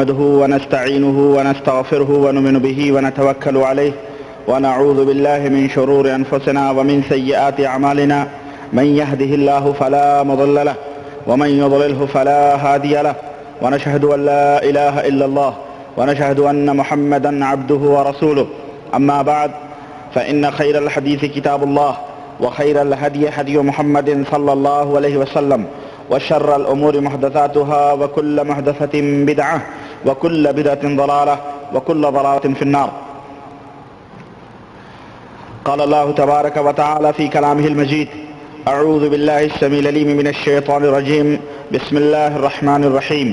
نحمده ونستعينه ونستغفره ونؤمن به ونتوكل عليه ونعوذ بالله من شرور أنفسنا ومن سيئات أعمالنا من يهده الله فلا مضل له ومن يضلله فلا هادي له ونشهد أن لا إله إلا الله ونشهد أن محمدا عبده ورسوله أما بعد فإن خير الحديث كتاب الله وخير الهدي هدي محمد صلى الله عليه وسلم وشر الأمور محدثاتها وكل محدثة بدعة وكل بدعة ضلالة وكل ضلالة في النار. قال الله تبارك وتعالى في كلامه المجيد: أعوذ بالله السميع العليم من الشيطان الرجيم. بسم الله الرحمن الرحيم.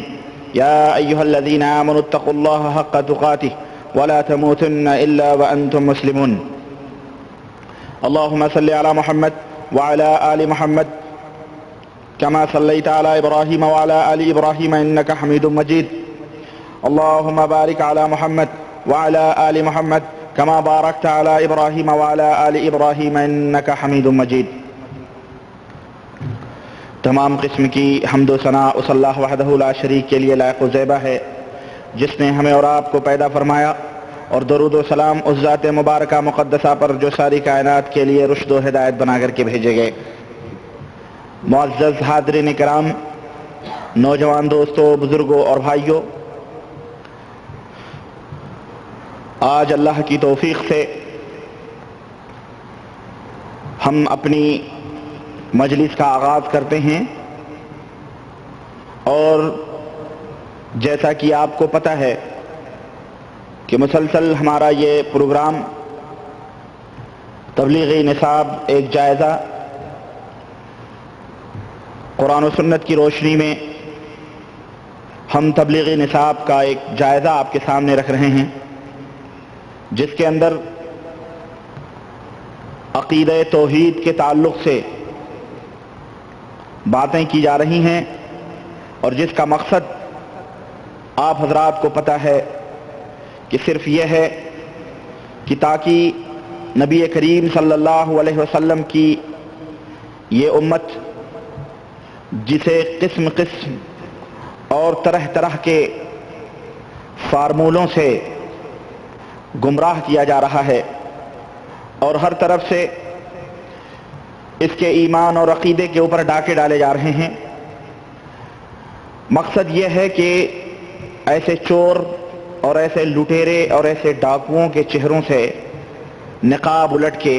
يا أيها الذين آمنوا اتقوا الله حق تقاته ولا تموتن إلا وأنتم مسلمون. اللهم صل على محمد وعلى آل محمد كما صليت على إبراهيم وعلى آل إبراهيم إنك حميد مجيد. اللهم بارك على محمد وعلى آل محمد كما باركت على إبراهيم وعلى آل إبراهيم إنك حميد مجيد. تمام قسم کی حمد و ثنا اس اللہ وحدہ لا شریک کے لیے لائق و زیبہ ہے جس نے ہمیں اور آپ کو پیدا فرمایا، اور درود و سلام اس ذات مبارکہ مقدسہ پر جو ساری کائنات کے لیے رشد و ہدایت بنا کر کے بھیجے گئے. معزز حاضرین کرام، نوجوان دوستوں، بزرگوں اور بھائیوں، آج اللہ کی توفیق سے ہم اپنی مجلس کا آغاز کرتے ہیں، اور جیسا کہ آپ کو پتہ ہے کہ مسلسل ہمارا یہ پروگرام تبلیغی نصاب ایک جائزہ قرآن و سنت کی روشنی میں ہم تبلیغی نصاب کا ایک جائزہ آپ کے سامنے رکھ رہے ہیں، جس کے اندر عقیدہ توحید کے تعلق سے باتیں کی جا رہی ہیں، اور جس کا مقصد آپ حضرات کو پتہ ہے کہ صرف یہ ہے کہ تاکہ نبی کریم صلی اللہ علیہ وسلم کی یہ امت، جسے قسم قسم اور طرح طرح کے فارمولوں سے گمراہ کیا جا رہا ہے، اور ہر طرف سے اس کے ایمان اور عقیدے کے اوپر ڈاکے ڈالے جا رہے ہیں، مقصد یہ ہے کہ ایسے چور اور ایسے لٹیرے اور ایسے ڈاکوؤں کے چہروں سے نقاب الٹ کے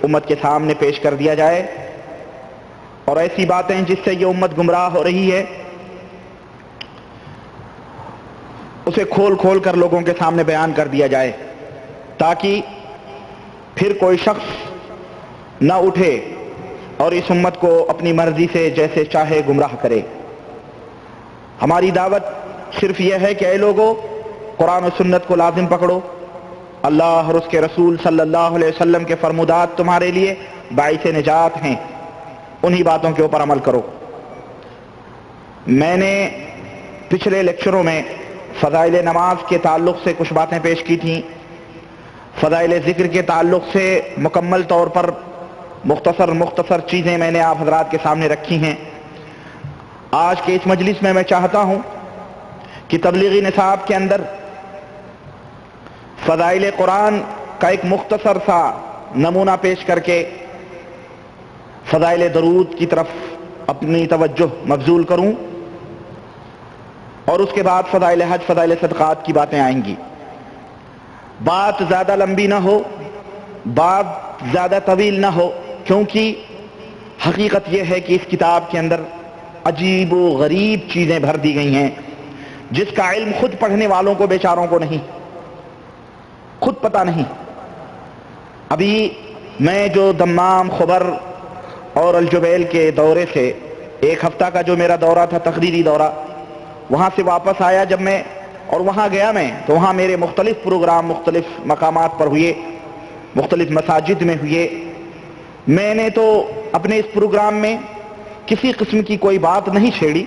امت کے سامنے پیش کر دیا جائے، اور ایسی باتیں جس سے یہ امت گمراہ ہو رہی ہے اسے کھول کھول کر لوگوں کے سامنے بیان کر دیا جائے، تاکہ پھر کوئی شخص نہ اٹھے اور اس امت کو اپنی مرضی سے جیسے چاہے گمراہ کرے. ہماری دعوت صرف یہ ہے کہ اے لوگوں، قرآن و سنت کو لازم پکڑو، اللہ اور اس کے رسول صلی اللہ علیہ وسلم کے فرمودات تمہارے لیے باعث نجات ہیں، انہی باتوں کے اوپر عمل کرو. میں نے پچھلے لیکچروں میں فضائل نماز کے تعلق سے کچھ باتیں پیش کی تھیں، فضائل ذکر کے تعلق سے مکمل طور پر مختصر چیزیں میں نے آپ حضرات کے سامنے رکھی ہیں. آج کے اس مجلس میں چاہتا ہوں کہ تبلیغی نصاب کے اندر فضائل قرآن کا ایک مختصر سا نمونہ پیش کر کے فضائل درود کی طرف اپنی توجہ مبذول کروں، اور اس کے بعد فضائل حج، فضائل صدقات کی باتیں آئیں گی. بات زیادہ لمبی نہ ہو، بات زیادہ طویل نہ ہو، کیونکہ حقیقت یہ ہے کہ اس کتاب کے اندر عجیب و غریب چیزیں بھر دی گئی ہیں جس کا علم خود پڑھنے والوں کو بیچاروں کو نہیں، خود پتہ نہیں. ابھی میں جو دمام، خبر اور الجبیل کے دورے سے، ایک ہفتہ کا جو میرا دورہ تھا، تقریری دورہ، وہاں سے واپس آیا جب میں، اور وہاں گیا میں تو وہاں میرے مختلف پروگرام مختلف مقامات پر ہوئے، مختلف مساجد میں ہوئے. میں نے تو اپنے اس پروگرام میں کسی قسم کی کوئی بات نہیں چھیڑی،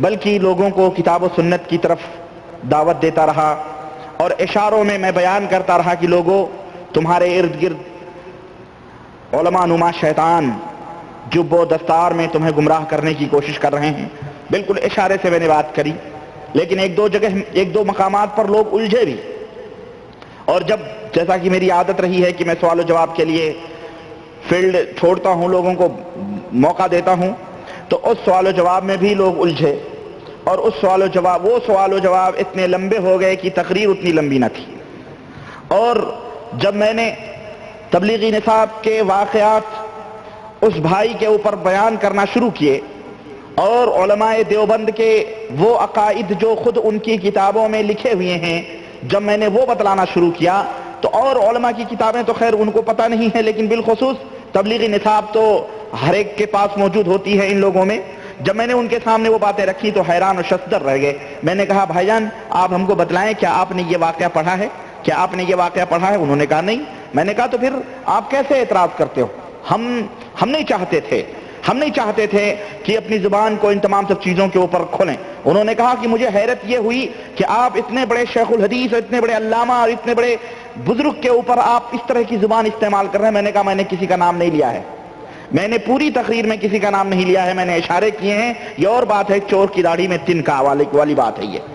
بلکہ لوگوں کو کتاب و سنت کی طرف دعوت دیتا رہا، اور اشاروں میں بیان کرتا رہا کہ لوگوں، تمہارے ارد گرد علماء نما شیطان جب و دستار میں تمہیں گمراہ کرنے کی کوشش کر رہے ہیں. بالکل اشارے سے میں نے بات کری، لیکن ایک دو مقامات پر لوگ الجھے بھی. اور جیسا کہ میری عادت رہی ہے کہ میں سوال و جواب کے لیے فیلڈ چھوڑتا ہوں، لوگوں کو موقع دیتا ہوں، تو اس سوال و جواب میں بھی لوگ الجھے، اور وہ سوال و جواب اتنے لمبے ہو گئے کہ تقریر اتنی لمبی نہ تھی. اور جب میں نے تبلیغی نصاب کے واقعات اس بھائی کے اوپر بیان کرنا شروع کیے، اور علماء دیوبند کے وہ عقائد جو خود ان کی کتابوں میں لکھے ہوئے ہیں جب میں نے وہ بتلانا شروع کیا، تو اور علماء کی کتابیں تو خیر ان کو پتہ نہیں ہے، لیکن بالخصوص تبلیغی نصاب تو ہر ایک کے پاس موجود ہوتی ہے ان لوگوں میں. جب میں نے ان کے سامنے وہ باتیں رکھی تو حیران و ششدر رہ گئے. میں نے کہا بھائی جان آپ ہم کو بتلائیں، کیا آپ نے یہ واقعہ پڑھا ہے؟ کیا آپ نے یہ واقعہ پڑھا ہے؟ انہوں نے کہا نہیں. میں نے کہا تو پھر آپ کیسے اعتراض کرتے ہو؟ ہم نہیں چاہتے تھے کہ اپنی زبان کو ان تمام سب چیزوں کے اوپر کھولیں. انہوں نے کہا کہ مجھے حیرت یہ ہوئی کہ آپ اتنے بڑے شیخ الحدیث اور اتنے بڑے علامہ اور اتنے بڑے بزرگ کے اوپر آپ اس طرح کی زبان استعمال کر رہے ہیں. میں نے کہا میں نے کسی کا نام نہیں لیا ہے، میں نے پوری تقریر میں کسی کا نام نہیں لیا ہے، میں نے اشارے کیے ہیں. یہ اور بات ہے چور کی داڑھی میں تنکا والی بات ہے، یہ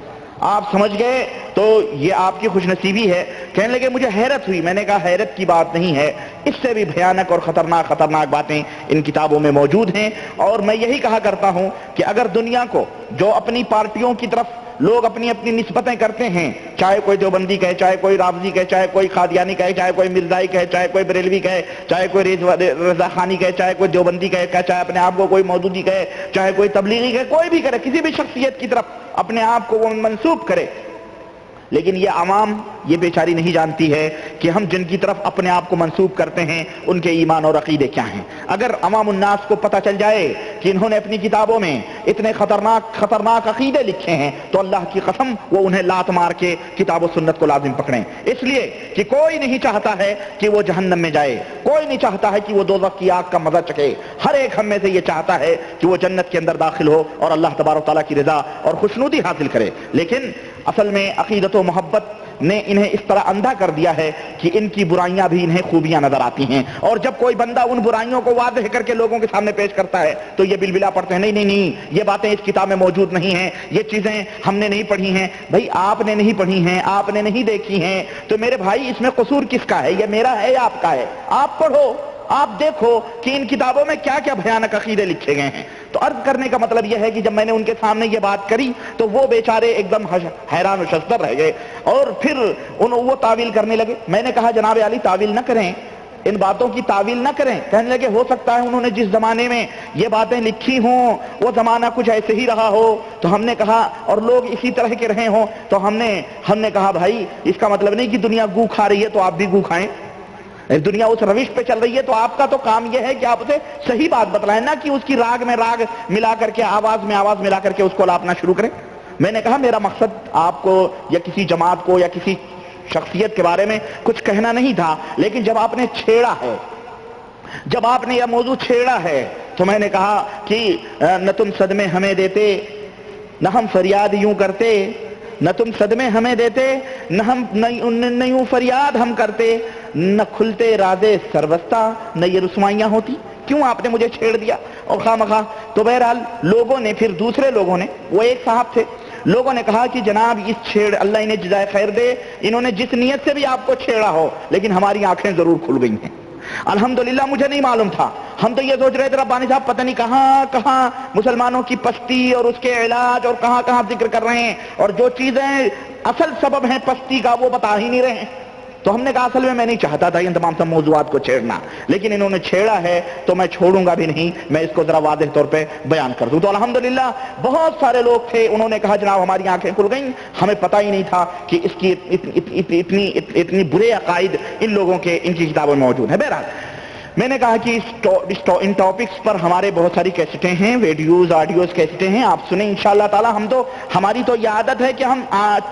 آپ سمجھ گئے تو یہ آپ کی خوش نصیبی ہے. کہنے لگے مجھے حیرت ہوئی. میں نے کہا حیرت کی بات نہیں ہے، اس سے بھی بھیانک اور خطرناک باتیں ان کتابوں میں موجود ہیں. اور میں یہی کہا کرتا ہوں کہ اگر دنیا کو جو اپنی پارٹیوں کی طرف لوگ اپنی نسبتیں کرتے ہیں، چاہے کوئی دیوبندی کہے، چاہے کوئی رافضی کہے، چاہے کوئی قادیانی کہے، چاہے کوئی مرزائی کہے، چاہے کوئی بریلوی کہے، چاہے کوئی رضا خانی کہے، چاہے کوئی دیوبندی کہے، چاہے اپنے آپ کو کوئی مودودی کہے، چاہے کوئی تبلیغی کہے، کوئی بھی کرے، کسی بھی شخصیت کی طرف اپنے آپ کو وہ منسوب کرے، لیکن یہ عوام یہ بیچاری نہیں جانتی ہے کہ ہم جن کی طرف اپنے آپ کو منسوب کرتے ہیں ان کے ایمان اور عقیدے کیا ہیں. اگر عوام الناس کو پتہ چل جائے کہ انہوں نے اپنی کتابوں میں اتنے خطرناک عقیدے لکھے ہیں تو اللہ کی قسم وہ انہیں لات مار کے کتاب و سنت کو لازم پکڑیں. اس لیے کہ کوئی نہیں چاہتا ہے کہ وہ جہنم میں جائے، کوئی نہیں چاہتا ہے کہ وہ دوزخ کی آگ کا مزہ چکھے. ہر ایک ہم میں سے یہ چاہتا ہے کہ وہ جنت کے اندر داخل ہو اور اللہ تبارک و تعالیٰ کی رضا اور خوشنودی حاصل کرے. لیکن اصل میں عقیدت و محبت نے انہیں اس طرح اندھا کر دیا ہے کہ ان کی برائیاں بھی انہیں خوبیاں نظر آتی ہیں، اور جب کوئی بندہ ان برائیوں کو واضح کر کے لوگوں کے سامنے پیش کرتا ہے تو یہ بلبلا پڑتے ہیں نہیں یہ باتیں اس کتاب میں موجود نہیں ہیں، یہ چیزیں ہم نے نہیں پڑھی ہیں. بھائی آپ نے نہیں پڑھی ہیں، آپ نے نہیں دیکھی ہیں تو میرے بھائی اس میں قصور کس کا ہے؟ یہ میرا ہے یا آپ کا ہے؟ آپ پڑھو، آپ دیکھو کہ ان کتابوں میں کیا کیا بھیانک عقیدے لکھے گئے ہیں. تو عرض کرنے کا مطلب یہ ہے کہ جب میں نے ان کے سامنے یہ بات کری تو وہ بیچارے ایک دم حیران و ششدر رہ گئے، اور پھر وہ تعویل کرنے لگے. میں نے کہا جناب علی تعویل نہ کریں، ان باتوں کی تعویل نہ کریں. کہنے لگے ہو سکتا ہے انہوں نے جس زمانے میں یہ باتیں لکھی ہوں وہ زمانہ کچھ ایسے ہی رہا ہو. تو ہم نے کہا اور لوگ اسی طرح کے رہے ہوں. تو ہم نے کہا بھائی اس کا مطلب نہیں کہ دنیا گو کھا رہی ہے تو آپ بھی گو کھائیں. دنیا اس روش پہ چل رہی ہے تو آپ کا تو کام یہ ہے کہ آپ اسے صحیح بات بتلائیں، نہ کہ اس کی راگ میں راگ ملا کر کے، آواز میں آواز ملا کر کے اس کو لاپنا شروع کریں. میں نے کہا میرا مقصد آپ کو یا کسی جماعت کو یا کسی شخصیت کے بارے میں کچھ کہنا نہیں تھا، لیکن جب آپ نے چھیڑا ہے، جب آپ نے یہ موضوع چھیڑا ہے تو میں نے کہا کہ نہ تم صدمے ہمیں دیتے نہ ہم فریاد یوں کرتے، نہ تم صدمے ہمیں دیتے نہ یوں فریاد ہم کرتے، نہ کھلتے رازے سروستا نہ یہ رسوائیاں ہوتی. کیوں آپ نے مجھے چھیڑ دیا اور خواہ. تو بہرحال لوگوں نے پھر دوسرے لوگوں نے، وہ ایک صاحب تھے، لوگوں نے کہا کہ جناب اس چھیڑ اللہ انہیں جزائے خیر دے، انہوں نے جس نیت سے بھی آپ کو چھیڑا ہو لیکن ہماری آنکھیں ضرور کھل گئی ہیں. الحمدللہ مجھے نہیں معلوم تھا، ہم تو یہ سوچ رہے تھے ربانی صاحب پتہ نہیں کہاں مسلمانوں کی پستی اور اس کے علاج اور کہاں ذکر کر رہے ہیں، اور جو چیزیں اصل سبب ہیں پستی کا وہ بتا ہی نہیں رہے ہیں. تو ہم نے کہا اصل میں نہیں چاہتا تھا ان تمام موضوعات کو چھیڑنا، لیکن انہوں نے چھیڑا ہے تو میں چھوڑوں گا بھی نہیں، میں اس کو ذرا واضح طور پہ بیان کر دوں. تو الحمدللہ بہت سارے لوگ تھے، انہوں نے کہا جناب ہماری آنکھیں کھل گئیں، ہمیں پتہ ہی نہیں تھا کہ اس کی اتنی برے عقائد ان لوگوں کے ان کی کتابوں میں موجود ہیں. بہرحال میں نے کہا کہ ان ٹاپکس پر ہمارے بہت ساری کیسٹیں ہیں، ویڈیوز آڈیوز کیسٹیں ہیں، آپ سنیں انشاءاللہ تعالی. ہماری تو یہ عادت ہے کہ ہم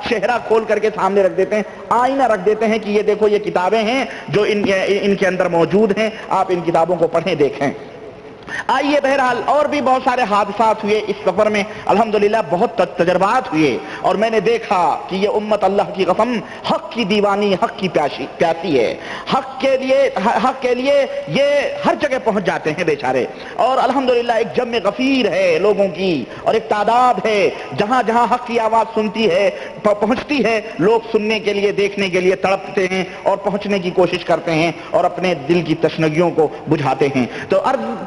چہرہ کھول کر کے سامنے رکھ دیتے ہیں، آئینہ رکھ دیتے ہیں کہ یہ دیکھو یہ کتابیں ہیں جو ان کے اندر موجود ہیں، آپ ان کتابوں کو پڑھیں دیکھیں. آئیے بہرحال اور بھی بہت سارے حادثات ہوئے اس سفر میں، الحمدللہ بہت تجربات ہوئے، اور میں نے دیکھا کہ یہ امت اللہ کی قسم حق کی دیوانی، حق کی پیاسی ہے، حق کے لیے یہ ہر جگہ پہنچ جاتے ہیں بیچارے، اور الحمدللہ ایک جمع غفیر ہے لوگوں کی، اور ایک تعداد ہے جہاں جہاں حق کی آواز سنتی ہے پہنچتی ہے، لوگ سننے کے لیے دیکھنے کے لیے تڑپتے ہیں اور پہنچنے کی کوشش کرتے ہیں اور اپنے دل کی تشنگیوں کو بجھاتے ہیں۔ تو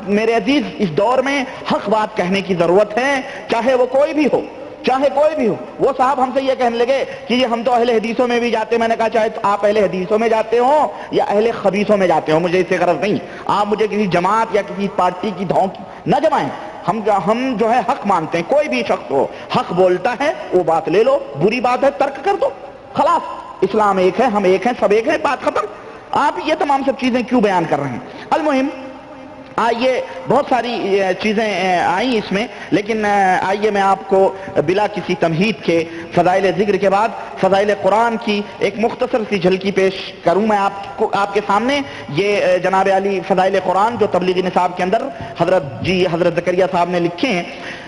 میرے عزیز، اس دور میں حق بات کہنے کی ضرورت ہے، چاہے وہ کوئی بھی ہو، چاہے کوئی بھی ہو۔ وہ صاحب ہم سے یہ کہنے لگے کہ یہ ہم تو اہل حدیثوں میں بھی جاتے ہیں۔ میں نے کہا چاہے آپ اہل حدیثوں میں جاتے ہو یا اہل خبیثوں میں جاتے ہو، مجھے اس سے غرض نہیں، آپ مجھے کسی جماعت یا کسی پارٹی کی دھونک نہ جمائیں۔ ہم جو ہے حق مانتے ہیں، کوئی بھی شخص ہو حق بولتا ہے وہ بات لے لو، بری بات ہے ترک کر دو، خلاص اسلام ایک ہے، ہم ایک ہیں، سب ایک ہیں، بات ختم۔ آپ یہ تمام سب چیزیں کیوں بیان کر رہے ہیں؟ المہم آئیے، بہت ساری چیزیں آئیں اس میں، لیکن آئیے میں آپ کو بلا کسی تمہید کے فضائل ذکر کے بعد فضائل قرآن کی ایک مختصر سی جھلکی پیش کروں میں آپ کے سامنے۔ یہ جناب علی فضائل قرآن جو تبلیغی نصاب کے اندر حضرت زکریا صاحب نے لکھے ہیں،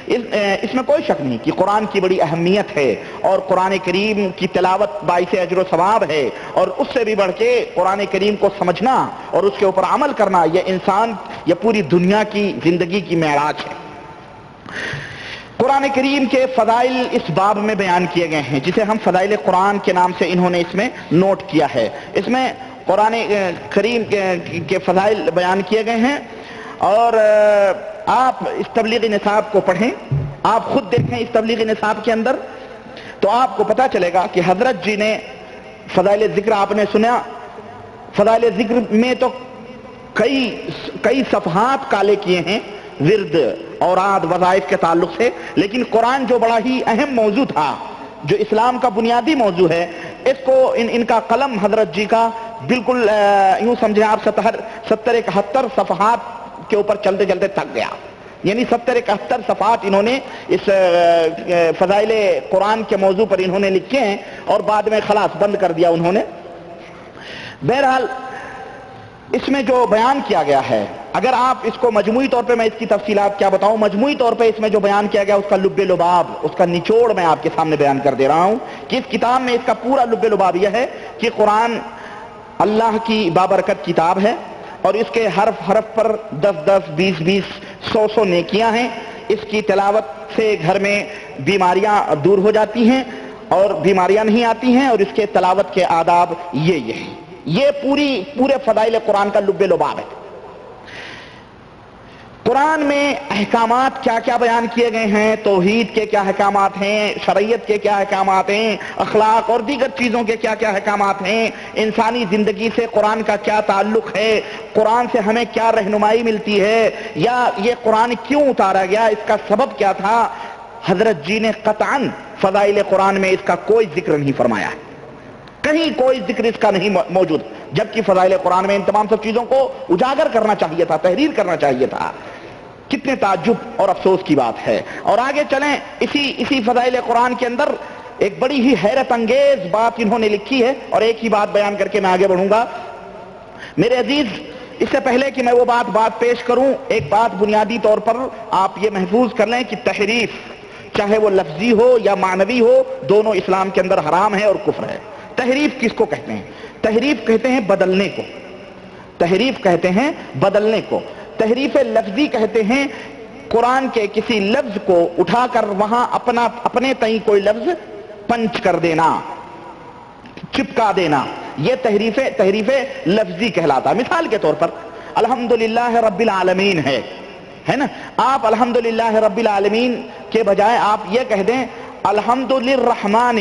اس میں کوئی شک نہیں کہ قرآن کی بڑی اہمیت ہے، اور قرآن کریم کی تلاوت باعث اجر و ثواب ہے، اور اس سے بھی بڑھ کے قرآن کریم کو سمجھنا اور اس کے اوپر عمل کرنا یہ انسان، یہ پوری دنیا کی زندگی کی معراج ہے۔ قرآن کریم کے فضائل اس باب میں بیان کیے گئے ہیں جسے ہم فضائل قرآن کے نام سے انہوں نے اس میں نوٹ کیا ہے۔ اس میں قرآن کریم کے فضائل بیان کیے گئے ہیں، اور آپ اس تبلیغی نصاب کو پڑھیں، آپ خود دیکھیں اس تبلیغی نصاب کے اندر، تو آپ کو پتا چلے گا کہ حضرت جی نے فضائل ذکر آپ نے سنا، فضائل ذکر میں تو کئی صفحات کالے کیے ہیں ورد اوراد وظائف کے تعلق سے، لیکن قرآن جو بڑا ہی اہم موضوع تھا، جو اسلام کا بنیادی موضوع ہے، اس کو ان کا قلم حضرت جی کا بالکل یوں سمجھیں آپ 70-71 صفحات کے اوپر چلتے چلتے تھک گیا، یعنی 70-71 صفحات انہوں نے اس فضائل قرآن کے موضوع پر انہوں نے لکھے ہیں، اور بعد میں خلاص بند کر دیا انہوں نے۔ بہرحال اس میں جو بیان کیا گیا ہے، اگر آپ اس کو مجموعی طور پہ، میں اس کی تفصیلات کیا بتاؤں، مجموعی طور پہ اس میں جو بیان کیا گیا اس کا لب لباب، اس کا نچوڑ میں آپ کے سامنے بیان کر دے رہا ہوں کہ اس کتاب میں اس کا پورا لب لباب یہ ہے کہ قرآن اللہ کی بابرکت کتاب ہے، اور اس کے حرف حرف پر 10-10 20-20 100 نیکیاں ہیں۔ اس کی تلاوت سے گھر میں بیماریاں دور ہو جاتی ہیں اور بیماریاں نہیں آتی ہیں، اور اس کے تلاوت کے آداب یہ ہیں۔ یہ پورے فضائل قرآن کا لب لباب ہے۔ قرآن میں احکامات کیا کیا بیان کیے گئے ہیں، توحید کے کیا احکامات ہیں، شریعت کے کیا احکامات ہیں، اخلاق اور دیگر چیزوں کے کیا کیا احکامات ہیں، انسانی زندگی سے قرآن کا کیا تعلق ہے، قرآن سے ہمیں کیا رہنمائی ملتی ہے، یا یہ قرآن کیوں اتارا گیا، اس کا سبب کیا تھا، حضرت جی نے قطعاً فضائل قرآن میں اس کا کوئی ذکر نہیں فرمایا ہے، کہیں کوئی ذکر اس کا نہیں موجود، جبکہ فضائل قرآن میں ان تمام سب چیزوں کو اجاگر کرنا چاہیے تھا، تحریر کرنا چاہیے تھا۔ کتنے تعجب اور افسوس کی بات ہے۔ اور آگے چلیں، اسی فضائل قرآن کے اندر ایک بڑی ہی حیرت انگیز بات انہوں نے لکھی ہے، اور ایک ہی بات بیان کر کے میں آگے بڑھوں گا۔ میرے عزیز، اس سے پہلے کہ میں وہ بات پیش کروں، ایک بات بنیادی طور پر آپ یہ محفوظ کر لیں کہ تحریف، چاہے وہ لفظی ہو یا معنوی ہو، دونوں اسلام کے اندر حرام ہے اور کفر ہے۔ تحریف کس کو کہتے ہیں؟ تحریف کہتے ہیں بدلنے کو، تحریف کہتے ہیں بدلنے کو، تحریف لفظی کہتے ہیں قرآن کے کسی لفظ کو اٹھا کر وہاں اپنے تئیں کوئی لفظ پنچ کر دینا، چپکا دینا، یہ تحریف لفظی کہلاتا ہے۔ مثال کے طور پر الحمدللہ رب العالمین ہے نا، آپ الحمدللہ رب العالمین کے بجائے آپ یہ کہہ دیں الحمد للرحمن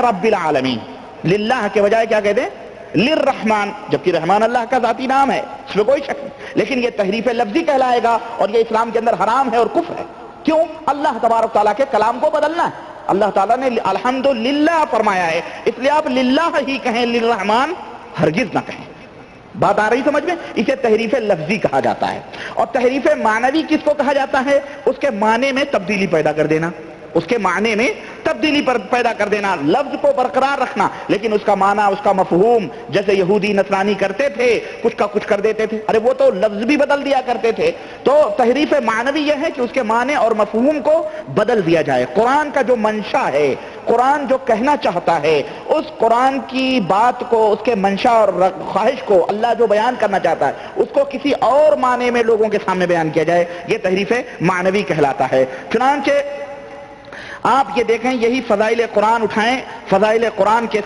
رب العالمین، للہ کے بجائے کیا کہہ دیں للرحمن، جبکہ رحمان اللہ کا ذاتی نام ہے، اس میں کوئی شک نہیں، لیکن یہ تحریف لفظی کہلائے گا، اور یہ اسلام کے اندر حرام ہے اور کفر ہے۔ کیوں؟ اللہ تبارک تعالیٰ کے کلام کو بدلنا ہے۔ اللہ تعالیٰ نے الحمدللہ فرمایا ہے، اس لیے آپ للہ ہی کہیں، للرحمن ہرگز نہ کہیں۔ بات آ رہی سمجھ میں؟ اسے تحریف لفظی کہا جاتا ہے۔ اور تحریف معنوی کس کو کہا جاتا ہے؟ اس کے معنی میں تبدیلی پیدا کر دینا، اس کے معنی میں تبدیلی پر پیدا کر دینا، لفظ کو برقرار رکھنا لیکن اس کا معنی، اس کا مفہوم، جیسے یہودی نصرانی کرتے تھے کچھ کا کچھ کر دیتے تھے، ارے وہ تو لفظ بھی بدل دیا کرتے تھے۔ تو تحریف معنوی یہ ہے کہ اس کے معنی اور مفہوم کو بدل دیا جائے۔ قرآن کا جو منشا ہے، قرآن جو کہنا چاہتا ہے، اس قرآن کی بات کو، اس کے منشا اور خواہش کو اللہ جو بیان کرنا چاہتا ہے اس کو کسی اور معنی میں لوگوں کے سامنے بیان کیا جائے، یہ تحریف معنوی کہلاتا ہے۔ چنانچہ آپ یہ دیکھیں، یہی فضائل قرآن اٹھائیں، فضائل قرآن کے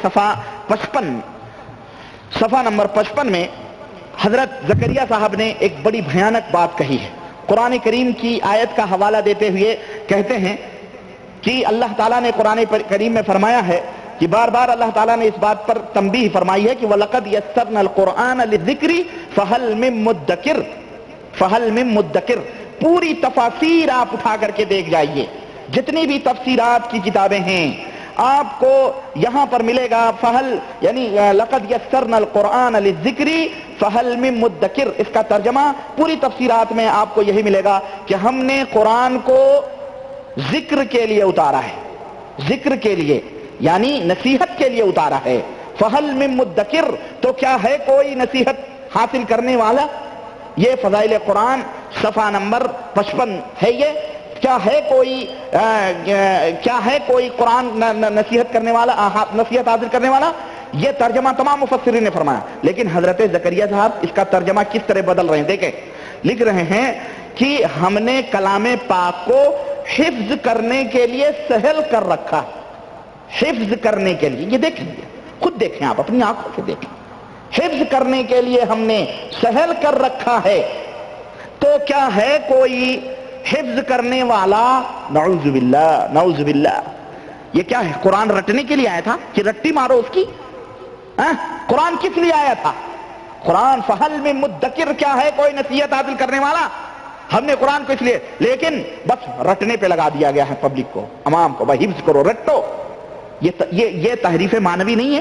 صفحہ نمبر 55 میں حضرت زکریا صاحب نے ایک بڑی بھیانک بات کہی ہے۔ قرآن کریم کی آیت کا حوالہ دیتے ہوئے کہتے ہیں کہ اللہ تعالیٰ نے قرآن کریم میں فرمایا ہے کہ بار بار اللہ تعالیٰ نے اس بات پر تنبیہ فرمائی ہے کہ وَلَقَدْ يَسَّرْنَا الْقُرْآنَ لِلذِّكْرِ فَهَلْ مِن مُدَّكِرٍ۔ پوری تفاسیر آپ اٹھا کر کے دیکھ جائیے، جتنی بھی تفسیرات کی کتابیں ہیں آپ کو یہاں پر ملے گا فہل، یعنی لقد یسرنا القرآن للذکر فہل من مدکر، اس کا ترجمہ پوری تفسیرات میں آپ کو یہی ملے گا کہ ہم نے قرآن کو ذکر کے لیے اتارا ہے، ذکر کے لیے یعنی نصیحت کے لیے اتارا ہے۔ فہل من مدکر، تو کیا ہے کوئی نصیحت حاصل کرنے والا؟ یہ فضائل قرآن صفحہ نمبر 55 ہے۔ یہ کیا ہے کوئی قرآن نصیحت کرنے والا، نصیحت حاصل کرنے والا؟ یہ ترجمہ تمام مفسرین نے فرمایا، لیکن حضرت زکریا صاحب اس کا ترجمہ کس طرح بدل رہے ہیں دیکھیں، لکھ رہے ہیں کہ ہم نے کلام پاک کو حفظ کرنے کے لیے سہل کر رکھا، حفظ کرنے کے لیے، یہ دیکھیں، خود دیکھیں، آپ اپنی آنکھوں سے دیکھیں، حفظ کرنے کے لیے ہم نے سہل کر رکھا ہے۔ تو کیا ہے کوئی حفظ کرنے والا؟ نعوذ باللہ، نعوذ باللہ۔ یہ کیا ہے؟ قرآن رٹنے کے لیے آیا تھا کہ رٹی مارو اس کی؟ قرآن کس لیے آیا تھا؟ قرآن فہل من مدکر، کیا ہے کوئی نصیحت حاصل کرنے والا؟ ہم نے قرآن کو اس لیے، لیکن بس رٹنے پہ لگا دیا گیا ہے پبلک کو، عوام کو، بھائی حفظ کرو، رٹو۔ یہ تحریف معنوی نہیں ہے،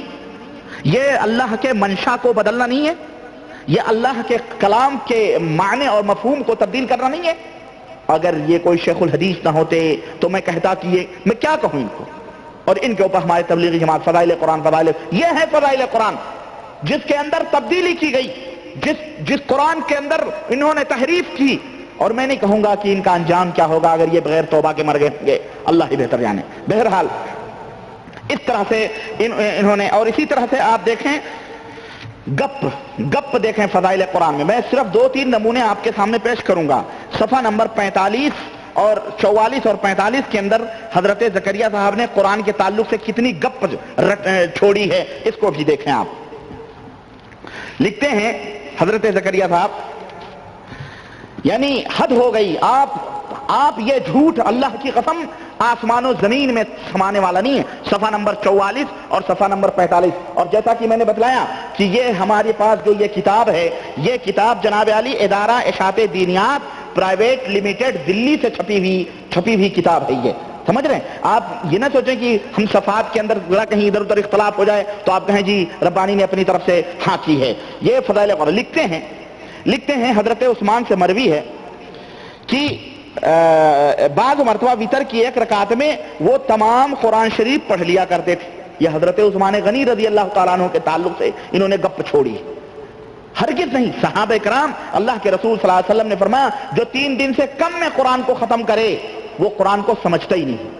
یہ اللہ کے منشا کو بدلنا نہیں ہے، یہ اللہ کے کلام کے معنی اور مفہوم کو تبدیل کرنا نہیں ہے۔ اگر یہ کوئی شیخ الحدیث نہ ہوتے تو میں کہتا کہ یہ میں کیا کہوں ان کو، اور ان کے اوپر ہمارے تبلیغی جماعت فضائل قرآن، یہ ہے فضائل قرآن جس کے اندر تبدیلی کی گئی، جس قرآن کے اندر انہوں نے تحریف کی، اور میں نہیں کہوں گا کہ ان کا انجام کیا ہوگا اگر یہ بغیر توبہ کے مر گئے، اللہ ہی بہتر جانے۔ بہرحال اس طرح سے انہوں نے، اور اسی طرح سے آپ دیکھیں گپ دیکھیں فضائل قرآن میں صرف 2-3 نمونے آپ کے سامنے پیش کروں گا۔ صفحہ نمبر 45 اور 44 اور 45 کے اندر حضرت زکریا صاحب نے قرآن کے تعلق سے کتنی گپ چھوڑی ہے، اس کو بھی دیکھیں۔ آپ لکھتے ہیں حضرت زکریا صاحب، یعنی حد ہو گئی، آپ یہ جھوٹ، اللہ کی قسم آسمان و زمین میں سمانے والا نہیں ہے۔ صفحہ نمبر 44 اور صفحہ نمبر 45، اور جیسا کہ میں نے بتلایا کہ یہ ہمارے پاس جو یہ کتاب ہے، یہ کتاب جناب علی ادارہ اشاعت دینیات پرائیویٹ لمیٹڈ دلی سے چھپی ہوئی کتاب ہے۔ یہ سمجھ رہے ہیں آپ؟ یہ نہ سوچیں کہ ہم صفحات کے اندر ذرا کہیں ادھر ادھر اختلاف ہو جائے تو آپ کہیں جی ربانی نے اپنی طرف سے ہاں کی ہے۔ یہ فضائل قرآن لکھتے ہیں حضرت عثمان سے مروی ہے کہ بعض مرتبہ وتر کی ایک رکعت میں وہ تمام قرآن شریف پڑھ لیا کرتے تھے۔ یہ حضرت عثمان غنی رضی اللہ تعالیٰ عنہ کے تعلق سے انہوں نے گپ چھوڑی، ہرگز نہیں۔ صحابہ کرام، اللہ کے رسول صلی اللہ علیہ وسلم نے فرمایا جو 3 دن سے کم میں قرآن کو ختم کرے وہ قرآن کو سمجھتا ہی نہیں۔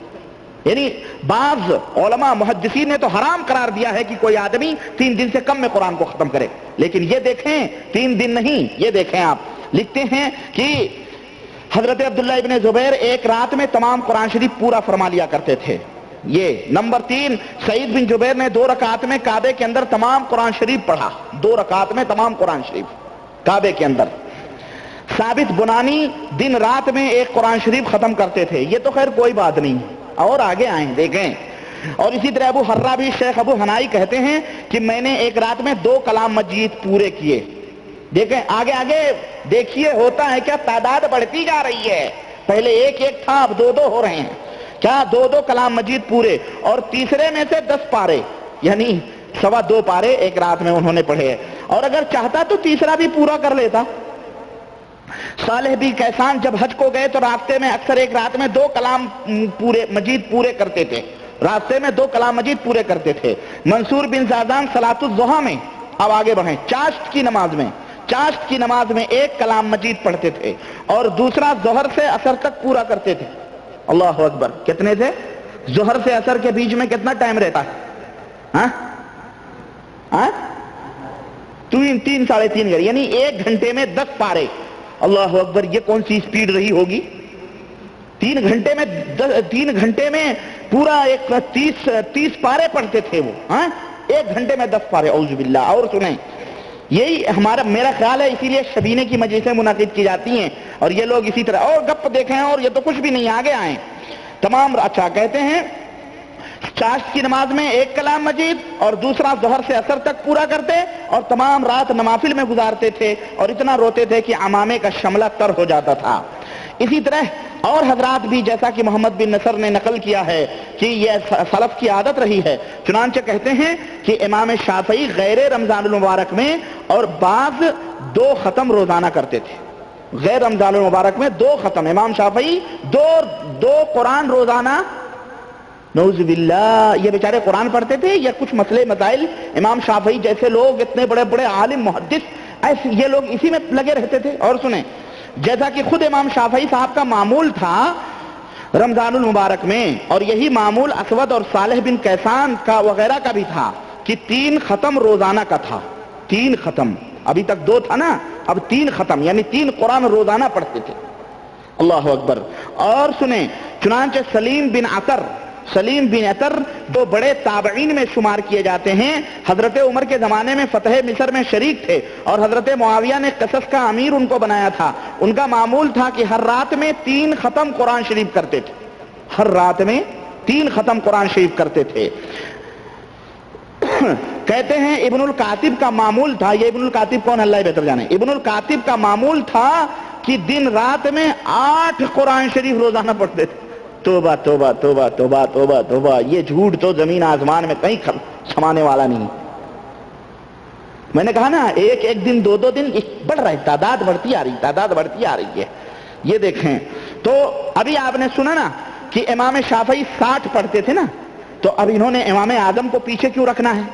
یعنی بعض علماء محدثین نے تو حرام قرار دیا ہے کہ کوئی آدمی 3 دن سے کم میں قرآن کو ختم کرے، لیکن یہ دیکھیں 3 دن نہیں، یہ دیکھیں آپ، لکھتے ہیں کہ حضرت عبداللہ ابن زبیر ایک رات میں تمام قرآن شریف پورا فرما لیا کرتے تھے۔ یہ نمبر 3، سعید بن جبیر نے 2 رکعت میں کعبے کے اندر تمام قرآن شریف پڑھا، 2 رکعت میں تمام قرآن شریف کعبے کے اندر۔ ثابت بنانی دن رات میں ایک قرآن شریف ختم کرتے تھے۔ یہ تو خیر کوئی بات نہیں، اور آگے آئیں دیکھیں۔ اور اسی طرح ابو حرہ بھی، شیخ ابو حنائی کہتے ہیں کہ میں نے ایک رات میں 2 کلام مجید پورے کیے۔ دیکھیں آگے دیکھیے ہوتا ہے کیا، تعداد بڑھتی جا رہی ہے، پہلے ایک تھا، اب 2 ہو رہے ہیں، کیا 2 کلام مجید پورے، اور تیسرے میں سے 10 پارے، یعنی 2.25 پارے ایک رات میں انہوں نے پڑھے، اور اگر چاہتا تو تیسرا بھی پورا کر لیتا۔ صالح بن کیسان جب حج کو گئے تو راستے میں اکثر ایک رات میں 2 کلام مجید پورے کرتے تھے، راستے میں 2 کلام مجید پورے کرتے تھے۔ منصور بن زادان صلاۃ الضحیٰ میں، اب آگے بڑھیں، چاشت کی نماز میں 1 کلام مجید پڑھتے تھے اور دوسرا ظہر سے عصر تک پورا کرتے تھے۔ اللہ اکبر، کتنے تھے؟ ظہر سے عصر کے بیچ میں کتنا ٹائم رہتا ہے؟ تین ساڑھے تین گھنٹے، یعنی 1 گھنٹے میں 10 پارے۔ اللہ اکبر، یہ کون سی سپیڈ رہی ہوگی؟ 3 گھنٹے میں پورا 30 پارے پڑھتے تھے وہ، 1 گھنٹے میں 10 پارے، اعوذ باللہ۔ اور سنیں، یہی میرا خیال ہے اسی لیے شبینے کی مجلسیں منعقد کی جاتی ہیں اور یہ لوگ اسی طرح، اور گپ دیکھیں، اور یہ تو کچھ بھی نہیں، آگے آئیں تمام۔ اچھا، کہتے ہیں چاشت کی نماز میں 1 کلام مجید اور دوسرا ظہر سے عصر تک پورا کرتے اور تمام رات نوافل میں گزارتے تھے اور اتنا روتے تھے کہ عمامے کا شملہ تر ہو جاتا تھا۔ اسی طرح اور حضرات بھی، جیسا کہ محمد بن نصر نے نقل کیا ہے کہ یہ سلف کی عادت رہی ہے، چنانچہ کہتے ہیں کہ امام شافعی غیر رمضان المبارک میں اور بعض 2 ختم روزانہ کرتے تھے۔ غیر رمضان المبارک میں 2 ختم، امام شافعی 2 قرآن روزانہ۔ نعوذ باللہ، یہ بیچارے قرآن پڑھتے تھے یا کچھ مسئلے مسائل؟ امام شافعی جیسے لوگ، اتنے بڑے بڑے عالم محدث، ایسے یہ لوگ اسی میں لگے رہتے تھے۔ اور سنیں، جیسا کہ خود امام شافعی صاحب کا معمول تھا رمضان المبارک میں، اور یہی معمول اسود اور صالح بن کیسان کا وغیرہ کا بھی تھا کہ 3 ختم روزانہ کا تھا۔ 3 ختم، ابھی تک 2 تھا نا، اب 3 ختم، یعنی 3 قرآن روزانہ پڑھتے تھے۔ اللہ اکبر۔ اور سنیں، چنانچہ سلیم بن عطر جو بڑے تابعین میں شمار کیے جاتے ہیں، حضرت عمر کے زمانے میں فتح مصر میں شریک تھے اور حضرت معاویہ نے قصص کا امیر ان کو بنایا تھا۔ ان کا معمول تھا کہ ہر رات میں 3 ختم قرآن شریف کرتے تھے، ہر رات میں 3 ختم قرآن شریف کرتے تھے۔ کہتے ہیں ابن القاتب کا معمول تھا، یہ ابن القاتب کون، اللہ بہتر جانے، ابن القاتب کا معمول تھا کہ دن رات میں 8 قرآن شریف روزانہ پڑھتے تھے۔ توبہ توبہ توبہ توبہ توبہ توبہ، یہ جھوٹ تو زمین آسمان میں کہیں سمانے والا نہیں۔ میں نے کہا نا، ایک دن 2 دن بڑھ رہا ہے، تعداد بڑھتی آ رہی ہے۔ یہ دیکھیں تو ابھی آپ نے سنا نا کہ امام شافعی 60 پڑھتے تھے نا، تو اب انہوں نے امام اعظم کو پیچھے کیوں رکھنا ہے؟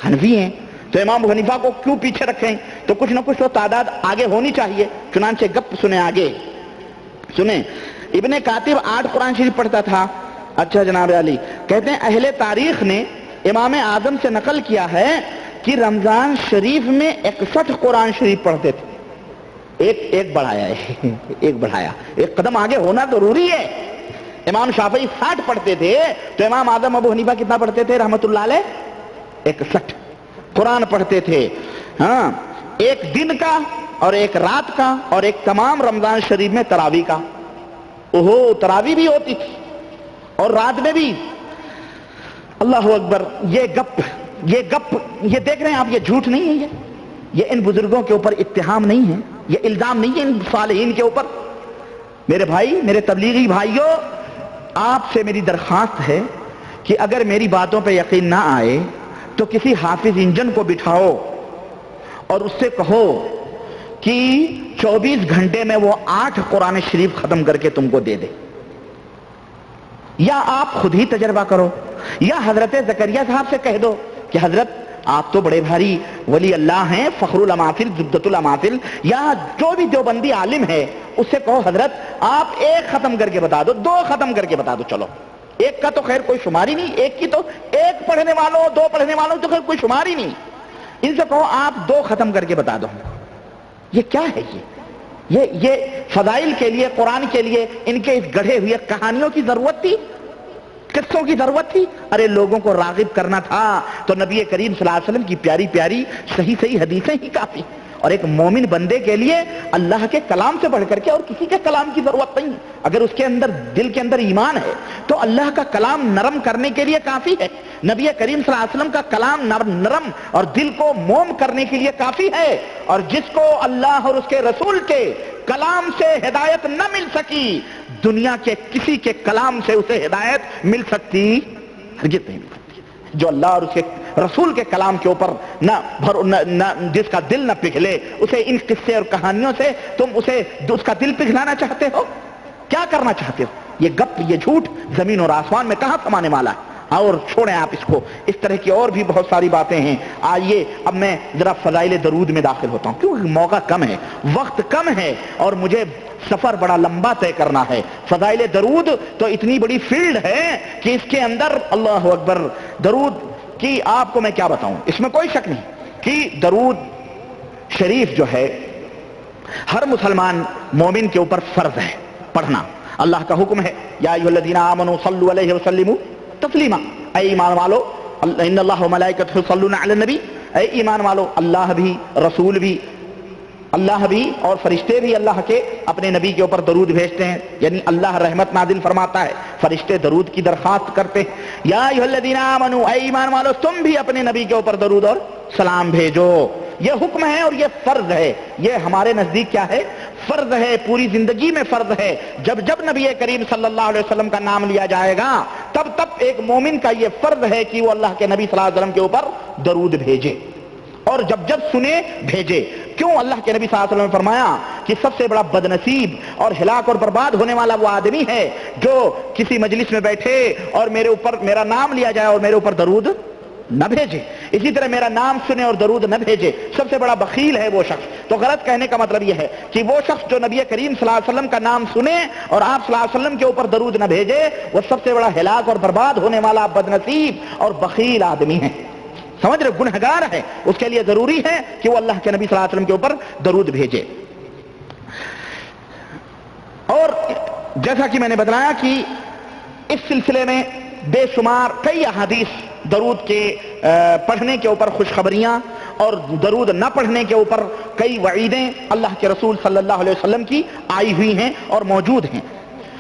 حنفی ہیں تو امام حنیفہ کو کیوں پیچھے رکھیں؟ تو کچھ نہ کچھ تو تعداد آگے ہونی چاہیے۔ چنانچہ گپ سنیں، آگے سنیں، ابن کاتب 8 قرآن شریف پڑھتا تھا۔ اچھا جناب علی، کہتے ہیں اہل تاریخ نے امام اعظم سے نقل کیا ہے کہ رمضان شریف میں 61 قرآن شریف پڑھتے تھے۔ ایک بڑھایا، ایک قدم آگے ہونا ضروری ہے۔ امام شافعی 60 پڑھتے تھے تو امام اعظم ابو حنیفہ کتنا پڑھتے تھے رحمت اللہ علیہ؟ 61 قرآن پڑھتے تھے۔ ہاں، 1 دن کا اور 1 رات کا اور 1 تمام رمضان شریف میں تراویح کا۔ تراویح بھی ہوتی تھی اور رات میں بھی۔ اللہ اکبر، یہ گپ یہ دیکھ رہے ہیں آپ، یہ جھوٹ نہیں ہے، یہ ان بزرگوں کے اوپر اتہام نہیں ہے، یہ الزام نہیں ہے ان صالحین کے اوپر۔ میرے بھائی، میرے تبلیغی بھائیوں، آپ سے میری درخواست ہے کہ اگر میری باتوں پہ یقین نہ آئے تو کسی حافظ انجن کو بٹھاؤ اور اس سے کہو کہ 24 گھنٹے میں وہ 8 قرآن شریف ختم کر کے تم کو دے دے، یا آپ خود ہی تجربہ کرو، یا حضرت زکریا صاحب سے کہہ دو کہ حضرت آپ تو بڑے بھاری ولی اللہ ہیں، فخر الاماثل، زبدۃ الاماثل، یا جو بھی دیوبندی عالم ہے اس سے کہو حضرت آپ 1 ختم کر کے بتا دو، 2 ختم کر کے بتا دو، چلو 1 کا تو خیر کوئی شمار ہی نہیں، 1 کی تو 1 پڑھنے والوں 2 پڑھنے والوں تو خیر کوئی شمار ہی نہیں، ان سے کہو آپ 2 ختم کر کے بتا دو۔ یہ کیا ہے؟ یہ فضائل کے لیے، قرآن کے لیے ان کے اس گڑھے ہوئے کہانیوں کی ضرورت تھی؟ قصوں کی ضرورت تھی؟ ارے لوگوں کو راغب کرنا تھا تو نبی کریم صلی اللہ علیہ وسلم کی پیاری پیاری صحیح حدیثیں ہی کافی۔ اور ایک مومن بندے کے لیے اللہ کے کلام سے بڑھ کر کے اور کسی کے کلام کی ضرورت نہیں۔ اگر اس کے اندر، دل کے اندر ایمان ہے تو اللہ کا کلام نرم کرنے کے لیے کافی ہے۔ نبی کریم صلی اللہ علیہ وسلم کا کلام نرم اور دل کو موم کرنے کے لیے کافی ہے۔ اور جس کو اللہ اور اس کے رسول کے کلام سے ہدایت نہ مل سکی، دنیا کے کسی کے کلام سے اسے ہدایت مل سکتی؟ ہرگز نہیں مل سکتی۔ جو اللہ اور اس کے رسول کے کلام کے اوپر جس کا دل نہ پگھلے، اسے ان قصے اور کہانیوں سے تم اس کا دل پگھلانا چاہتے ہو؟ کیا کرنا چاہتے ہو؟ یہ گپ، یہ جھوٹ زمین اور آسمان میں کہاں سمانے والا ہے؟ اور چھوڑیں آپ اس کو. اس طرح کی اور بھی بہت ساری باتیں ہیں. آئیے اب میں ذرا فضائل درود میں داخل ہوتا ہوں کیونکہ موقع کم ہے, وقت کم ہے اور مجھے سفر بڑا لمبا طے کرنا ہے. فضائل درود تو اتنی بڑی فیلڈ ہے کہ اس کے اندر اللہ اکبر. درود کی آپ کو میں کیا بتاؤں, اس میں کوئی شک نہیں کہ درود شریف جو ہے ہر مسلمان مومن کے اوپر فرض ہے پڑھنا. اللہ کا حکم ہے یا ایھا الذین آمنوا صلوا علیہ وسلموا تسلیما, اے ایمان والو ان اللہ وملائکتہ یصلون علی النبی, اے ایمان والو اللہ بھی, رسول بھی, اللہ بھی اور فرشتے بھی اللہ کے اپنے نبی کے اوپر درود بھیجتے ہیں. یعنی اللہ رحمت نازل فرماتا ہے, فرشتے درود کی درخواست کرتے ہیں. یا ایھا الذین آمنوا, اے ایمان والو تم بھی اپنے نبی کے اوپر درود اور سلام بھیجو. یہ حکم ہے اور یہ فرض ہے. یہ ہمارے نزدیک کیا ہے, فرض ہے, پوری زندگی میں فرض ہے. جب جب نبی کریم صلی اللہ علیہ وسلم کا نام لیا جائے گا تب تب ایک مومن کا یہ فرض ہے کہ وہ اللہ کے نبی صلی اللہ علیہ وسلم کے اوپر درود بھیجے, اور جب جب سنے بھیجے. کیوں؟ اللہ کے نبی صلی اللہ علیہ وسلم نے فرمایا کہ سب سے بڑا بدنصیب اور ہلاک اور برباد ہونے والا وہ آدمی ہے جو کسی مجلس میں بیٹھے اور میرے اوپر میرا نام لیا جائے اور میرے اوپر درود نہ بھیجے, اسی طرح میرا نام سنے اور درود نہ بھیجے. سب سے بڑا بخیل ہے وہ شخص. تو غلط کہنے کا مطلب یہ ہے کہ وہ شخص جو نبی کریم صلی اللہ علیہ وسلم کا نام سنے اور آپ صلی اللہ علیہ وسلم کے اوپر درود نہ بھیجے, وہ سب سے بڑا ہلاک اور برباد ہونے والا بدنصیب اور بخیل آدمی ہے. سمجھ رہے, گنہگار ہے. اس کے لیے ضروری ہے کہ وہ اللہ کے نبی صلی اللہ علیہ وسلم کے اوپر درود بھیجے. اور جیسا کہ میں نے بتایا کہ اس سلسلے میں بے شمار کئی احادیث درود کے پڑھنے کے اوپر خوشخبریاں اور درود نہ پڑھنے کے اوپر کئی وعیدیں اللہ کے رسول صلی اللہ علیہ وسلم کی آئی ہوئی ہیں اور موجود ہیں,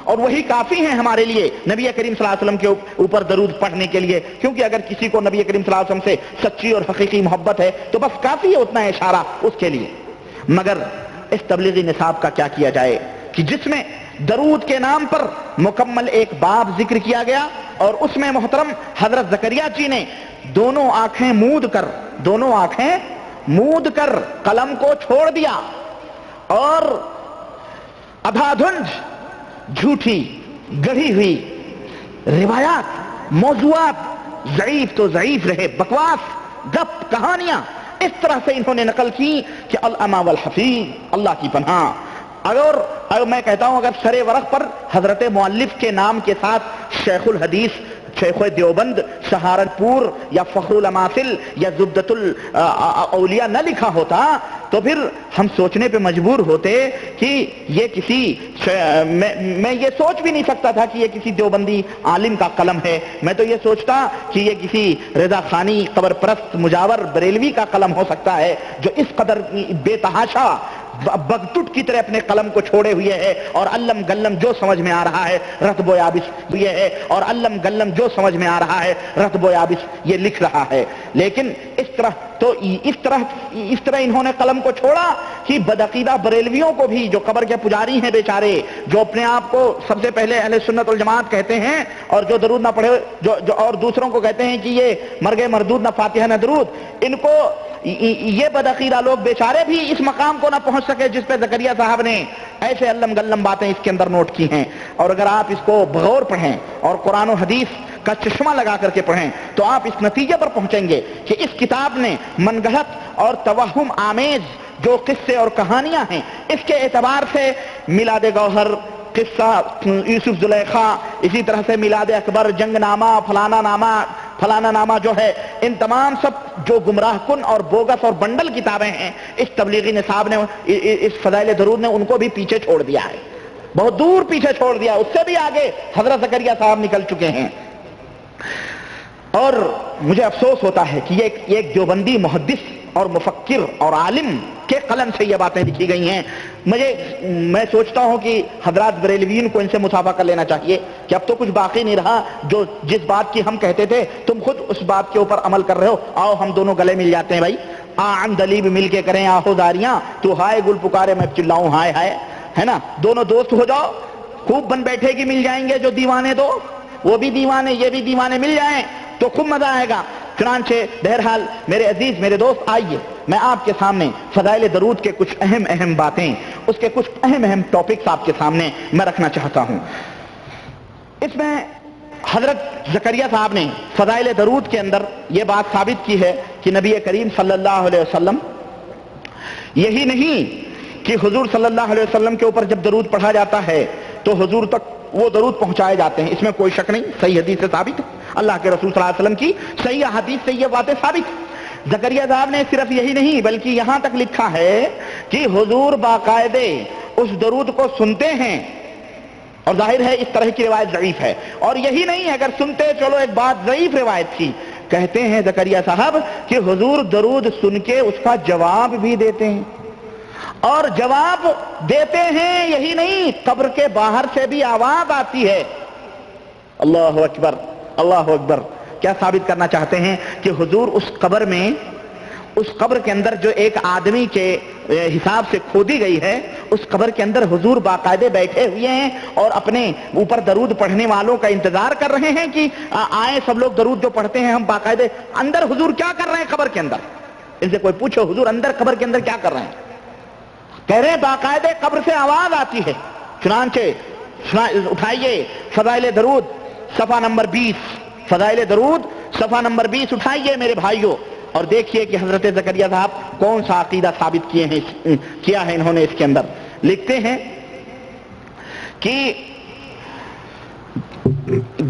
اور وہی کافی ہیں ہمارے لیے نبی کریم صلی اللہ علیہ وسلم کے اوپر درود پڑھنے کے لیے. کیونکہ اگر کسی کو نبی کریم صلی اللہ علیہ وسلم سے سچی اور حقیقی محبت ہے تو بس کافی ہے اتنا اشارہ اس کے لیے. مگر اس تبلیغی نصاب کا کیا کیا جائے کہ جس میں درود کے نام پر مکمل ایک باب ذکر کیا گیا, اور اس میں محترم حضرت زکریا جی نے دونوں آنکھیں مود کر قلم کو چھوڑ دیا, اور ادھا دھند جھوٹی گڑھی ہوئی روایات, موضوعات, ضعیف تو ضعیف رہے, بکواس, گپ, کہانیاں اس طرح سے انہوں نے نقل کی کہ الامہ والحفیظ, اللہ کی پناہ. اگر میں کہتا ہوں اگر سر ورق پر حضرت مؤلف کے نام کے ساتھ شیخ الحدیث, شیخ دیوبند, سہارنپور یا فخر الاماثل یا زبدۃ الاولیاء نہ لکھا ہوتا تو پھر ہم سوچنے پہ مجبور ہوتے کہ یہ کسی, میں یہ سوچ بھی نہیں سکتا تھا کہ یہ کسی دیوبندی عالم کا قلم ہے. میں تو یہ سوچتا کہ یہ کسی رضا خانی قبر پرست مجاور بریلوی کا قلم ہو سکتا ہے جو اس قدر بے تحاشا بگٹٹ کی طرح اپنے قلم کو چھوڑے ہوئے ہے, اور علم گلم جو سمجھ میں آ رہا ہے رتب و یابس یہ ہے, اور علم گلم جو سمجھ میں آ رہا ہے رتب و یابس یہ لکھ رہا ہے. لیکن اس طرح انہوں نے قلم کو چھوڑا کہ بدعقیدہ بریلویوں کو بھی, جو قبر کے پجاری ہیں بیچارے, جو اپنے آپ کو سب سے پہلے اہل سنت والجماعت کہتے ہیں اور جو درود نہ پڑھے جو اور دوسروں کو کہتے ہیں کہ یہ مرگے مردود نہ فاتحہ نہ درود, ان کو یہ بدعقیدہ لوگ بیچارے بھی اس مقام کو نہ پہنچ سکے جس پہ زکریا صاحب نے ایسے علم گلم باتیں اس کے اندر نوٹ کی ہیں. اور اگر آپ اس کو بغور پڑھیں اور قرآن و حدیث کا چشمہ لگا کر کے پڑھیں تو آپ اس نتیجے پر پہنچیں گے کہ اس کتاب نے من گھڑت اور توہم آمیز جو قصے اور کہانیاں ہیں اس کے اعتبار سے میلاد گوہر, قصہ یوسف زلیخا, اسی طرح سے میلاد اکبر, جنگ نامہ, فلانا نامہ جو ہے, ان تمام سب جو گمراہ کن اور بوگس اور بنڈل کتابیں ہیں اس تبلیغی نصاب نے, اس فضائل درود نے ان کو بھی پیچھے چھوڑ دیا ہے, بہت دور پیچھے چھوڑ دیا. اس سے بھی آگے حضرت زکریا صاحب نکل چکے ہیں. اور مجھے افسوس ہوتا ہے کہ یہ ایک دیوبندی محدث اور مفکر اور عالم کے قلم سے یہ باتیں لکھی گئی ہیں. میں سوچتا ہوں کہ حضرات بریلویین کو ان سے مصافحہ کر لینا چاہیے کہ اب تو کچھ باقی نہیں رہا. جو جس بات کی ہم کہتے تھے تم خود اس بات کے اوپر عمل کر رہے ہو. آؤ ہم دونوں گلے مل جاتے ہیں بھائی, دلیب مل کے کریں آہو داریاں, تو ہائے گل پکارے میں چلاؤں ہائے ہائے, ہے نا. دونوں دوست ہو جاؤ, خوب بن بیٹھے گی مل جائیں گے جو دیوانے, دو وہ بھی دیوانے یہ بھی دیوانے مل جائیں تو خوب مزہ آئے گا. چنانچہ بہرحال میرے عزیز میرے دوست, آئیے میں آپ کے سامنے فضائل درود کے کچھ اہم باتیں, اس کے کچھ اہم ٹاپکس آپ کے سامنے میں رکھنا چاہتا ہوں. اس میں حضرت زکریا صاحب نے فضائل درود کے اندر یہ بات ثابت کی ہے کہ نبی کریم صلی اللہ علیہ وسلم، یہی نہیں کہ حضور صلی اللہ علیہ وسلم کے اوپر جب درود پڑھا جاتا ہے تو حضور تک وہ درود پہنچائے جاتے ہیں، اس میں کوئی شک نہیں، صحیح حدیث سے ثابت ہے، اللہ کے رسول صلی اللہ علیہ وسلم کی صحیح حدیث سے یہ باتیں ثابت ہیں۔ زکریا صاحب نے صرف یہی نہیں بلکہ یہاں تک لکھا ہے کہ حضور باقاعدے اس درود کو سنتے ہیں، اور ظاہر ہے اس طرح کی روایت ضعیف ہے، اور یہی نہیں اگر سنتے چلو ایک بات ضعیف روایت کی، کہتے ہیں زکریا صاحب کہ حضور درود سن کے اس کا جواب بھی دیتے ہیں، اور جواب دیتے ہیں یہی نہیں قبر کے باہر سے بھی آواز آتی ہے۔ اللہ اکبر، اللہ اکبر۔ کیا ثابت کرنا چاہتے ہیں کہ حضور اس قبر میں، اس قبر کے اندر جو ایک آدمی کے حساب سے کھودی گئی ہے، اس قبر کے اندر حضور باقاعدے بیٹھے ہوئے ہیں اور اپنے اوپر درود پڑھنے والوں کا انتظار کر رہے ہیں کہ آئیں سب لوگ درود جو پڑھتے ہیں ہم باقاعدے۔ اندر حضور کیا کر رہے ہیں قبر کے اندر؟ ان سے کوئی پوچھو حضور اندر قبر کے اندر کیا کر رہے ہیں؟ کہہ رہے ہیں باقاعدے قبر سے آواز آتی ہے۔ چنانچہ اٹھائیے فضائل درود صفحہ نمبر 20، فضائل درود صفحہ نمبر 20 اٹھائیے میرے بھائیوں، اور دیکھیے کہ حضرت زکریا صاحب کون سا عقیدہ ثابت کیا ہے انہوں نے۔ اس کے اندر لکھتے ہیں کہ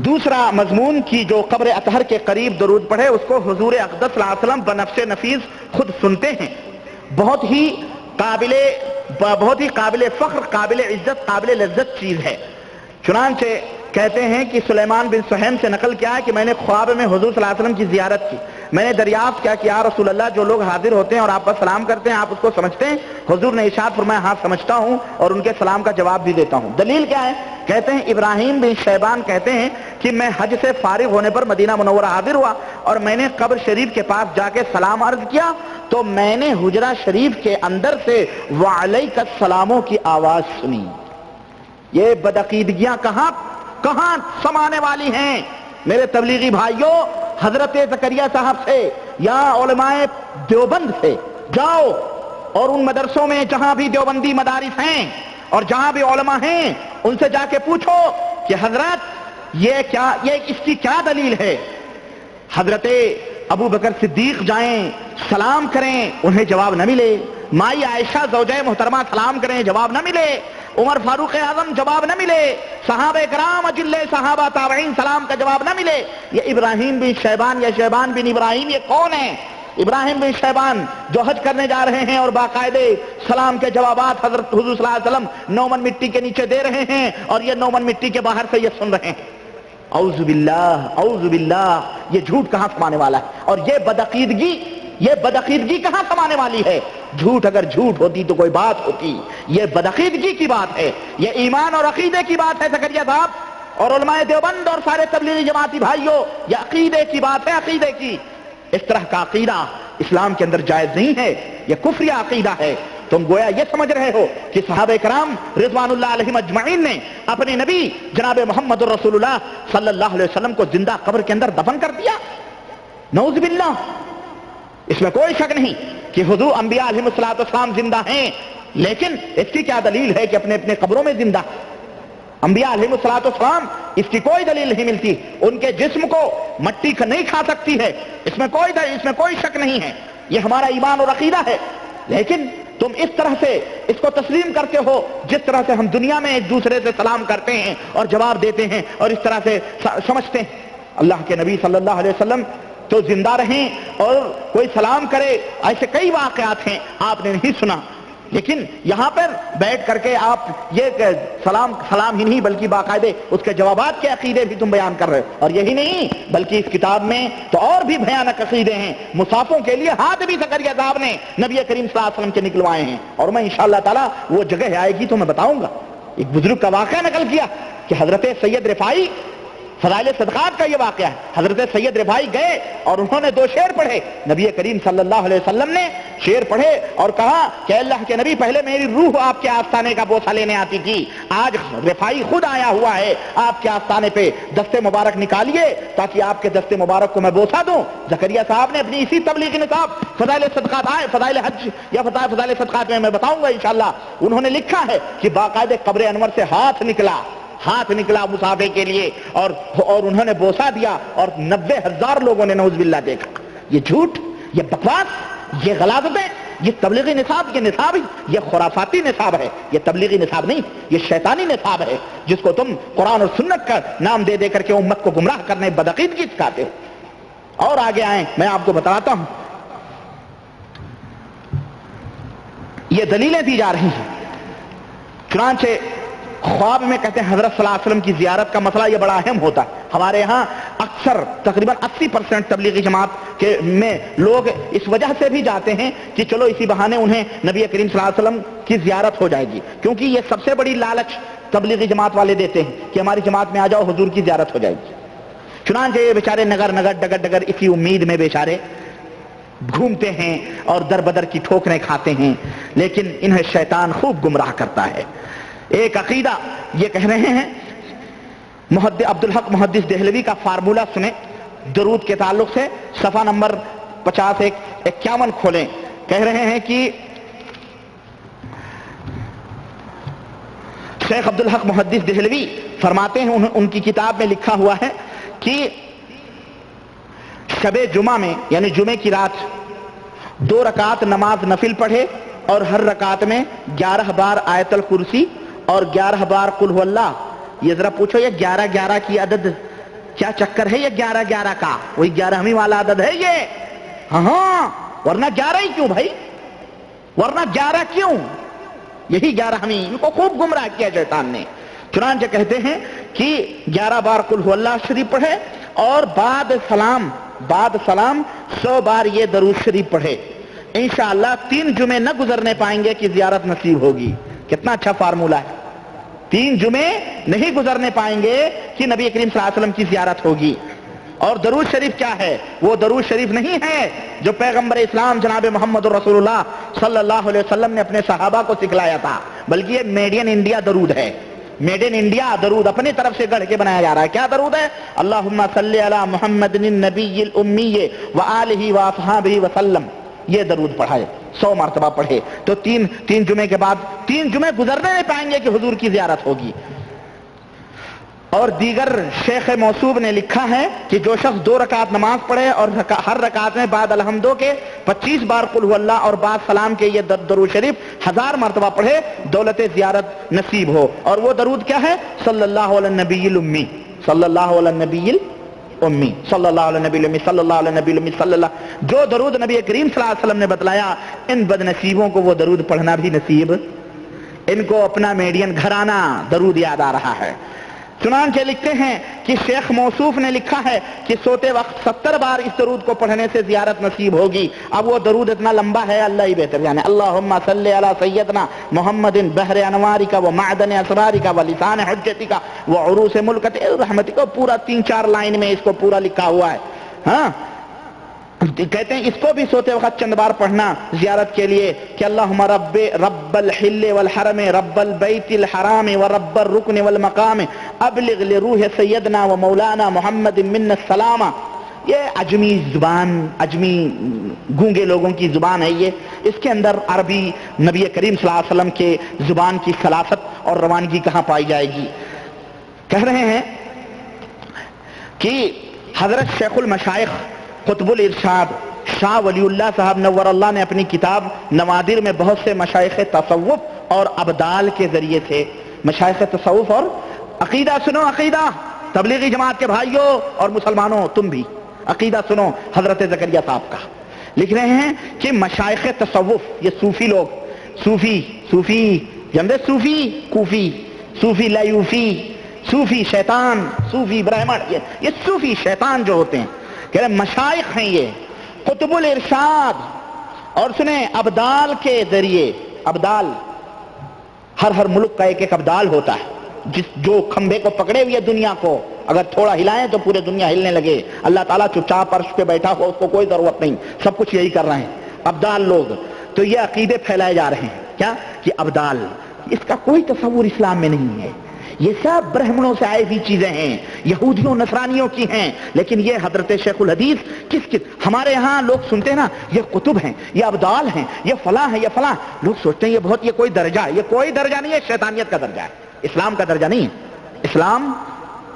دوسرا مضمون کی جو قبر اطہر کے قریب درود پڑھے اس کو حضور اقدس صلی اللہ علیہ وسلم بنفس نفیس خود سنتے ہیں۔ بہت ہی قابل فخر، قابل عزت، قابل لذت چیز ہے۔ چنانچہ کہتے ہیں کہ سلیمان بن سہیم سے نقل کیا ہے کہ میں نے خواب میں حضور صلی اللہ علیہ وسلم کی زیارت کی، میں نے دریافت کیا کہ یا رسول اللہ جو لوگ حاضر ہوتے ہیں اور آپ پر سلام کرتے ہیں آپ اس کو سمجھتے ہیں؟ حضور نے ارشاد فرمایا ہاں سمجھتا ہوں اور ان کے سلام کا جواب بھی دیتا ہوں۔ دلیل کیا ہے؟ کہتے ہیں ابراہیم بن شیبان کہتے ہیں کہ میں حج سے فارغ ہونے پر مدینہ منورہ حاضر ہوا اور میں نے قبر شریف کے پاس جا کے سلام عرض کیا تو میں نے حجرہ شریف کے اندر سے وعلیک السلاموں کی آواز سنی۔ یہ بدعقیدگیاں کہاں سمانے والی ہیں میرے تبلیغی بھائیوں؟ حضرت زکریا صاحب سے یا علماء دیوبند سے جاؤ اور ان مدرسوں میں جہاں بھی دیوبندی مدارس ہیں اور جہاں بھی علماء ہیں ان سے جا کے پوچھو کہ حضرت یہ اس کی کیا دلیل ہے؟ حضرت ابو بکر صدیق جائیں سلام کریں انہیں جواب نہ ملے، مائی عائشہ زوجہ محترمہ سلام کریں جواب نہ ملے، عمر فاروق اعظم جواب نہ ملے، صحابہ کرام اجلے صحابہ تابعین سلام کا جواب نہ ملے۔ یہ ابراہیم بن شیبان یا شیبان بن ابراہیم یہ کون ہے؟ ابراہیم بن شیبان جو حج کرنے جا رہے ہیں اور باقاعدے سلام کے جوابات حضرت حضور صلی اللہ علیہ وسلم نومن مٹی کے نیچے دے رہے ہیں اور یہ نومن مٹی کے باہر سے یہ سن رہے ہیں۔ اعوذ باللہ، اعوذ باللہ، یہ جھوٹ کہاں سمانے والا ہے؟ اور یہ بدعقیدگی کہاں سمانے والی ہے؟ جھوٹ اگر جھوٹ ہوتی تو کوئی بات ہوتی، یہ بدعقیدگی کی بات ہے، یہ ایمان اور عقیدے کی بات ہے زکریا صاحب اور علماء دیوبند اور سارے تبلیغی جماعتی بھائیوں، یہ عقیدے کی بات ہے، عقیدے کی۔ اس طرح کا عقیدہ اسلام کے اندر جائز نہیں ہے، یہ کفری عقیدہ ہے۔ تم گویا یہ سمجھ رہے ہو کہ صحابہ کرام رضوان اللہ علیہم اجمعین نے اپنے نبی جناب محمد رسول اللہ صلی اللہ علیہ وسلم کو زندہ قبر کے اندر دفن کر دیا؟ نعوذ باللہ، اس میں کوئی شک نہیں کہ حضور انبیاء علیہ السلام زندہ ہیں، لیکن اس کی کیا دلیل ہے کہ اپنے اپنے قبروں میں زندہ؟ انبیاء علیہ السلام اس کی کوئی دلیل نہیں ملتی، ان کے جسم کو مٹی نہیں کھا سکتی ہے، اس میں کوئی شک نہیں ہے، یہ ہمارا ایمان اور عقیدہ ہے۔ لیکن تم اس طرح سے اس کو تسلیم کرتے ہو جس طرح سے ہم دنیا میں ایک دوسرے سے سلام کرتے ہیں اور جواب دیتے ہیں اور اس طرح سے سمجھتے ہیں۔ اللہ کے نبی صلی اللہ علیہ وسلم تو زندہ رہیں اور کوئی سلام کرے، ایسے کئی واقعات ہیں آپ نے نہیں سنا، لیکن یہاں پر بیٹھ کر کے آپ یہ سلام ہی نہیں بلکہ باقاعدے اس کے جوابات کے عقیدے بھی تم بیان کر رہے ہو۔ اور یہی نہیں بلکہ اس کتاب میں تو اور بھی بھیانک عقیدے ہیں، مصحفوں کے لیے ہاتھ بھی زکریا صاحب نے نبی کریم صلی اللہ علیہ وسلم کے نکلوائے ہیں، اور میں انشاءاللہ تعالی وہ جگہ آئے گی تو میں بتاؤں گا۔ ایک بزرگ کا واقعہ نقل کیا کہ حضرت سید رفاعی، فضائل صدقات کا یہ واقعہ ہے، حضرت سید رفاعی گئے اور انہوں نے 2 شعر پڑھے، نبی کریم صلی اللہ علیہ وسلم نے شعر پڑھے اور کہا کہ اللہ کے نبی پہلے میری روح آپ کے آستانے کا بوسہ لینے آتی تھی، آج رفاعی خود آیا ہوا ہے آپ کے آستانے پہ، دستے مبارک نکالیے تاکہ آپ کے دستے مبارک کو میں بوسہ دوں۔ زکریا صاحب نے اپنی اسی تبلیغی نصاب فضائل صدقات فضائل حج یا فضائل صدقات میں بتاؤں گا انشاءاللہ، انہوں نے لکھا ہے کہ باقاعدہ قبر انور سے ہاتھ نکلا، ہاتھ نکلا مسافے کے لیے اور انہوں نے بوسہ دیا اور 90,000 لوگوں نے نعوذ باللہ دیکھا. یہ جھوٹ، یہ بکواس، یہ غلاظتیں، یہ تبلیغی نصاب، یہ نصاب یہ خرافاتی نصاب ہے. یہ تبلیغی نصاب نہیں، یہ شیطانی نصاب ہے جس کو تم قرآن اور سنت کا نام دے دے کر کے امت کو گمراہ کرنے بدعقیدگی سکھاتے ہو. اور آگے آئیں، میں آپ کو بتاتا ہوں یہ دلیلیں دی جا رہی ہیں. چنانچہ خواب میں کہتے ہیں حضرت صلی اللہ علیہ وسلم کی زیارت کا مسئلہ یہ بڑا اہم ہوتا ہے. ہمارے ہاں اکثر تقریباً 80% تبلیغی جماعت میں لوگ اس وجہ سے بھی جاتے ہیں کہ چلو اسی بہانے انہیں نبی کریم صلی اللہ علیہ وسلم کی زیارت ہو جائے گی، کیونکہ یہ سب سے بڑی لالچ تبلیغی جماعت والے دیتے ہیں کہ ہماری جماعت میں آ جاؤ حضور کی زیارت ہو جائے گی. چنانچہ یہ بیچارے نگر نگر ڈگر ڈگر اسی امید میں بیچارے گھومتے ہیں اور در بدر کی ٹھوکریں کھاتے ہیں، لیکن انہیں شیطان خوب گمراہ کرتا ہے. ایک عقیدہ یہ کہہ رہے ہیں، عبدالحق محدث دہلوی کا فارمولہ سنیں درود کے تعلق سے، صفحہ نمبر 51 کھولیں. کہہ رہے ہیں کہ شیخ عبدالحق محدث دہلوی فرماتے ہیں، ان کی کتاب میں لکھا ہوا ہے کہ شب جمعہ میں یعنی جمعے کی رات 2 رکعت نماز نفل پڑھے اور ہر رکعت میں 11 بار آیت الکرسی اور 11 بار قل هو اللہ. یہ ذرا پوچھو یہ 11 کی عدد کیا چکر ہے؟ یہ 11 کا وہی 11ویں والا عدد ہے یہ؟ ہاں، ورنہ 11 ہی کیوں بھائی؟ ورنہ 11 کیوں؟ یہی 11ویں. ان کو خوب گمراہ کیا شیطان نے. چنانچہ کہتے ہیں کہ 11 بار قل هو اللہ شریف پڑھے اور بعد سلام 100 بار یہ درود شریف پڑھے. انشاءاللہ 3 جمعے نہ گزرنے پائیں گے کہ زیارت نصیب ہوگی. کتنا اچھا فارمولہ ہے. 3 جمعے نہیں گزرنے پائیں گے کہ نبی کریم صلی اللہ علیہ وسلم کی زیارت ہوگی. اور درود شریف کیا ہے؟ وہ درود شریف نہیں ہے جو پیغمبر اسلام جناب محمد رسول اللہ صلی اللہ علیہ وسلم نے اپنے صحابہ کو سکھلایا تھا، بلکہ یہ میڈ ان انڈیا درود ہے. میڈ ان انڈیا درود اپنی طرف سے گڑھ کے بنایا جا رہا ہے. کیا درود ہے؟ اللہم صلی علی محمد النبی الامی وآلہ واصحابہ وسلم. یہ درود پڑھائے 100 مرتبہ پڑھے تو تین جمعے کے بعد 3 جمعے گزرنے نہیں پائیں گے کہ حضور کی زیارت ہوگی. اور دیگر شیخ موصوب نے لکھا ہے کہ جو شخص 2 رکعت نماز پڑھے اور ہر رکعت میں بعد الحمدو کے 25 بار قل هو اللہ اور بعد سلام کے یہ درود شریف 1000 مرتبہ پڑھے دولت زیارت نصیب ہو. اور وہ درود کیا ہے؟ صلی اللہ علی النبی الامی، صلی اللہ علی النبی الامی، صلی اللہ علی النبی الامی، صلی اللہ علی النبی الامی، صلی اللہ. جو درود نبی کریم صلی اللہ علیہ وسلم نے بتلایا ان بد نصیبوں کو وہ درود پڑھنا بھی نصیب، ان کو اپنا میڈین گھرانہ درود یاد آ رہا ہے. چنانچہ لکھتے ہیں کہ شیخ موصوف نے لکھا ہے کہ سوتے وقت 70 بار اس درود کو پڑھنے سے زیارت نصیب ہوگی. اب وہ درود اتنا لمبا ہے اللہ ہی بہتر جانے. اللہم صلی علی سیدنا محمد بحر انوارک و معدن اسرارک و لسان حجتک و عروس ملکت رحمتک. پورا 3-4 لائن میں اس کو پورا لکھا ہوا ہے. ہاں کہتے ہیں اس کو بھی سوتے وقت چند بار پڑھنا زیارت کے لیے کہ اللہم رب الحل والحرم رب البیت الحرام ورب الرکن والمقام ابلغ لروح سیدنا و مولانا محمد من السلام. یہ عجمی زبان، عجمی گونگے لوگوں کی زبان ہے یہ. اس کے اندر عربی نبی کریم صلی اللہ علیہ وسلم کے زبان کی سلاست اور روانگی کہاں پائی جائے گی؟ کہہ رہے ہیں کہ حضرت شیخ المشائخ قطب الارشاد شاہ ولی اللہ صاحب نور اللہ نے اپنی کتاب نوادر میں بہت سے مشائخ تصوف اور ابدال کے ذریعے سے مشائخ تصوف اور عقیدہ سنو، عقیدہ تبلیغی جماعت کے بھائیوں اور مسلمانوں تم بھی عقیدہ سنو حضرت زکریا صاحب کا. لکھ رہے ہیں کہ مشائخ تصوف یہ صوفی لوگ، صوفی جمدے صوفی کوفی، صوفی لیوفی، صوفی شیطان، صوفی برہمن، یہ صوفی شیطان جو ہوتے ہیں کہ مشائخ ہیں یہ قطب الارشاد. اور سنیں ابدال کے ذریعے، ابدال ہر ملک کا ایک ابدال ہوتا ہے جو کھمبے کو پکڑے ہوئے دنیا کو اگر تھوڑا ہلائیں تو پورے دنیا ہلنے لگے. اللہ تعالیٰ چپ چاپ عرش پہ بیٹھا ہو، اس کو کوئی ضرورت نہیں، سب کچھ یہی کر رہے ہیں ابدال لوگ. تو یہ عقیدے پھیلائے جا رہے ہیں کیا کہ ابدال، اس کا کوئی تصور اسلام میں نہیں ہے. یہ سب برہمنوں سے آئی ہوئی چیزیں ہیں، یہودیوں نصرانیوں کی ہیں. لیکن یہ حضرت شیخ الحدیث کس ہمارے ہاں لوگ سنتے ہیں نا یہ قطب ہیں، یہ ابدال ہیں، یہ فلاں ہیں، یہ فلاں. لوگ سوچتے ہیں یہ کوئی درجہ ہے. یہ کوئی درجہ نہیں ہے، شیطانیت کا درجہ ہے، اسلام کا درجہ نہیں ہے. اسلام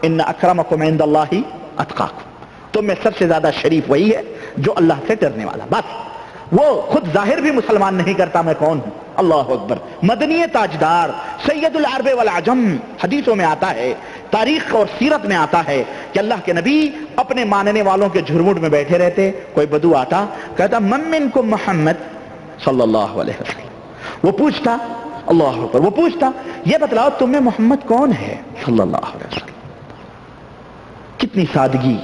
ان اکرمکم عند اللہ اتقاکم، تم میں سب سے زیادہ شریف وہی ہے جو اللہ سے ڈرنے والا. بس وہ خود ظاہر بھی مسلمان نہیں کرتا میں کون ہوں. اللہ اکبر. مدنی تاجدار سید العرب والعجم، حدیثوں میں آتا ہے، تاریخ اور سیرت میں آتا ہے کہ اللہ کے نبی اپنے ماننے والوں کے جھرمٹ میں بیٹھے رہتے، کوئی بدو آتا کہتا من منکم محمد صلی اللہ علیہ وسلم. وہ پوچھتا اللہ اکبر، وہ پوچھتا یہ بتلاؤ تم میں محمد کون ہے صلی اللہ علیہ وسلم. کتنی سادگی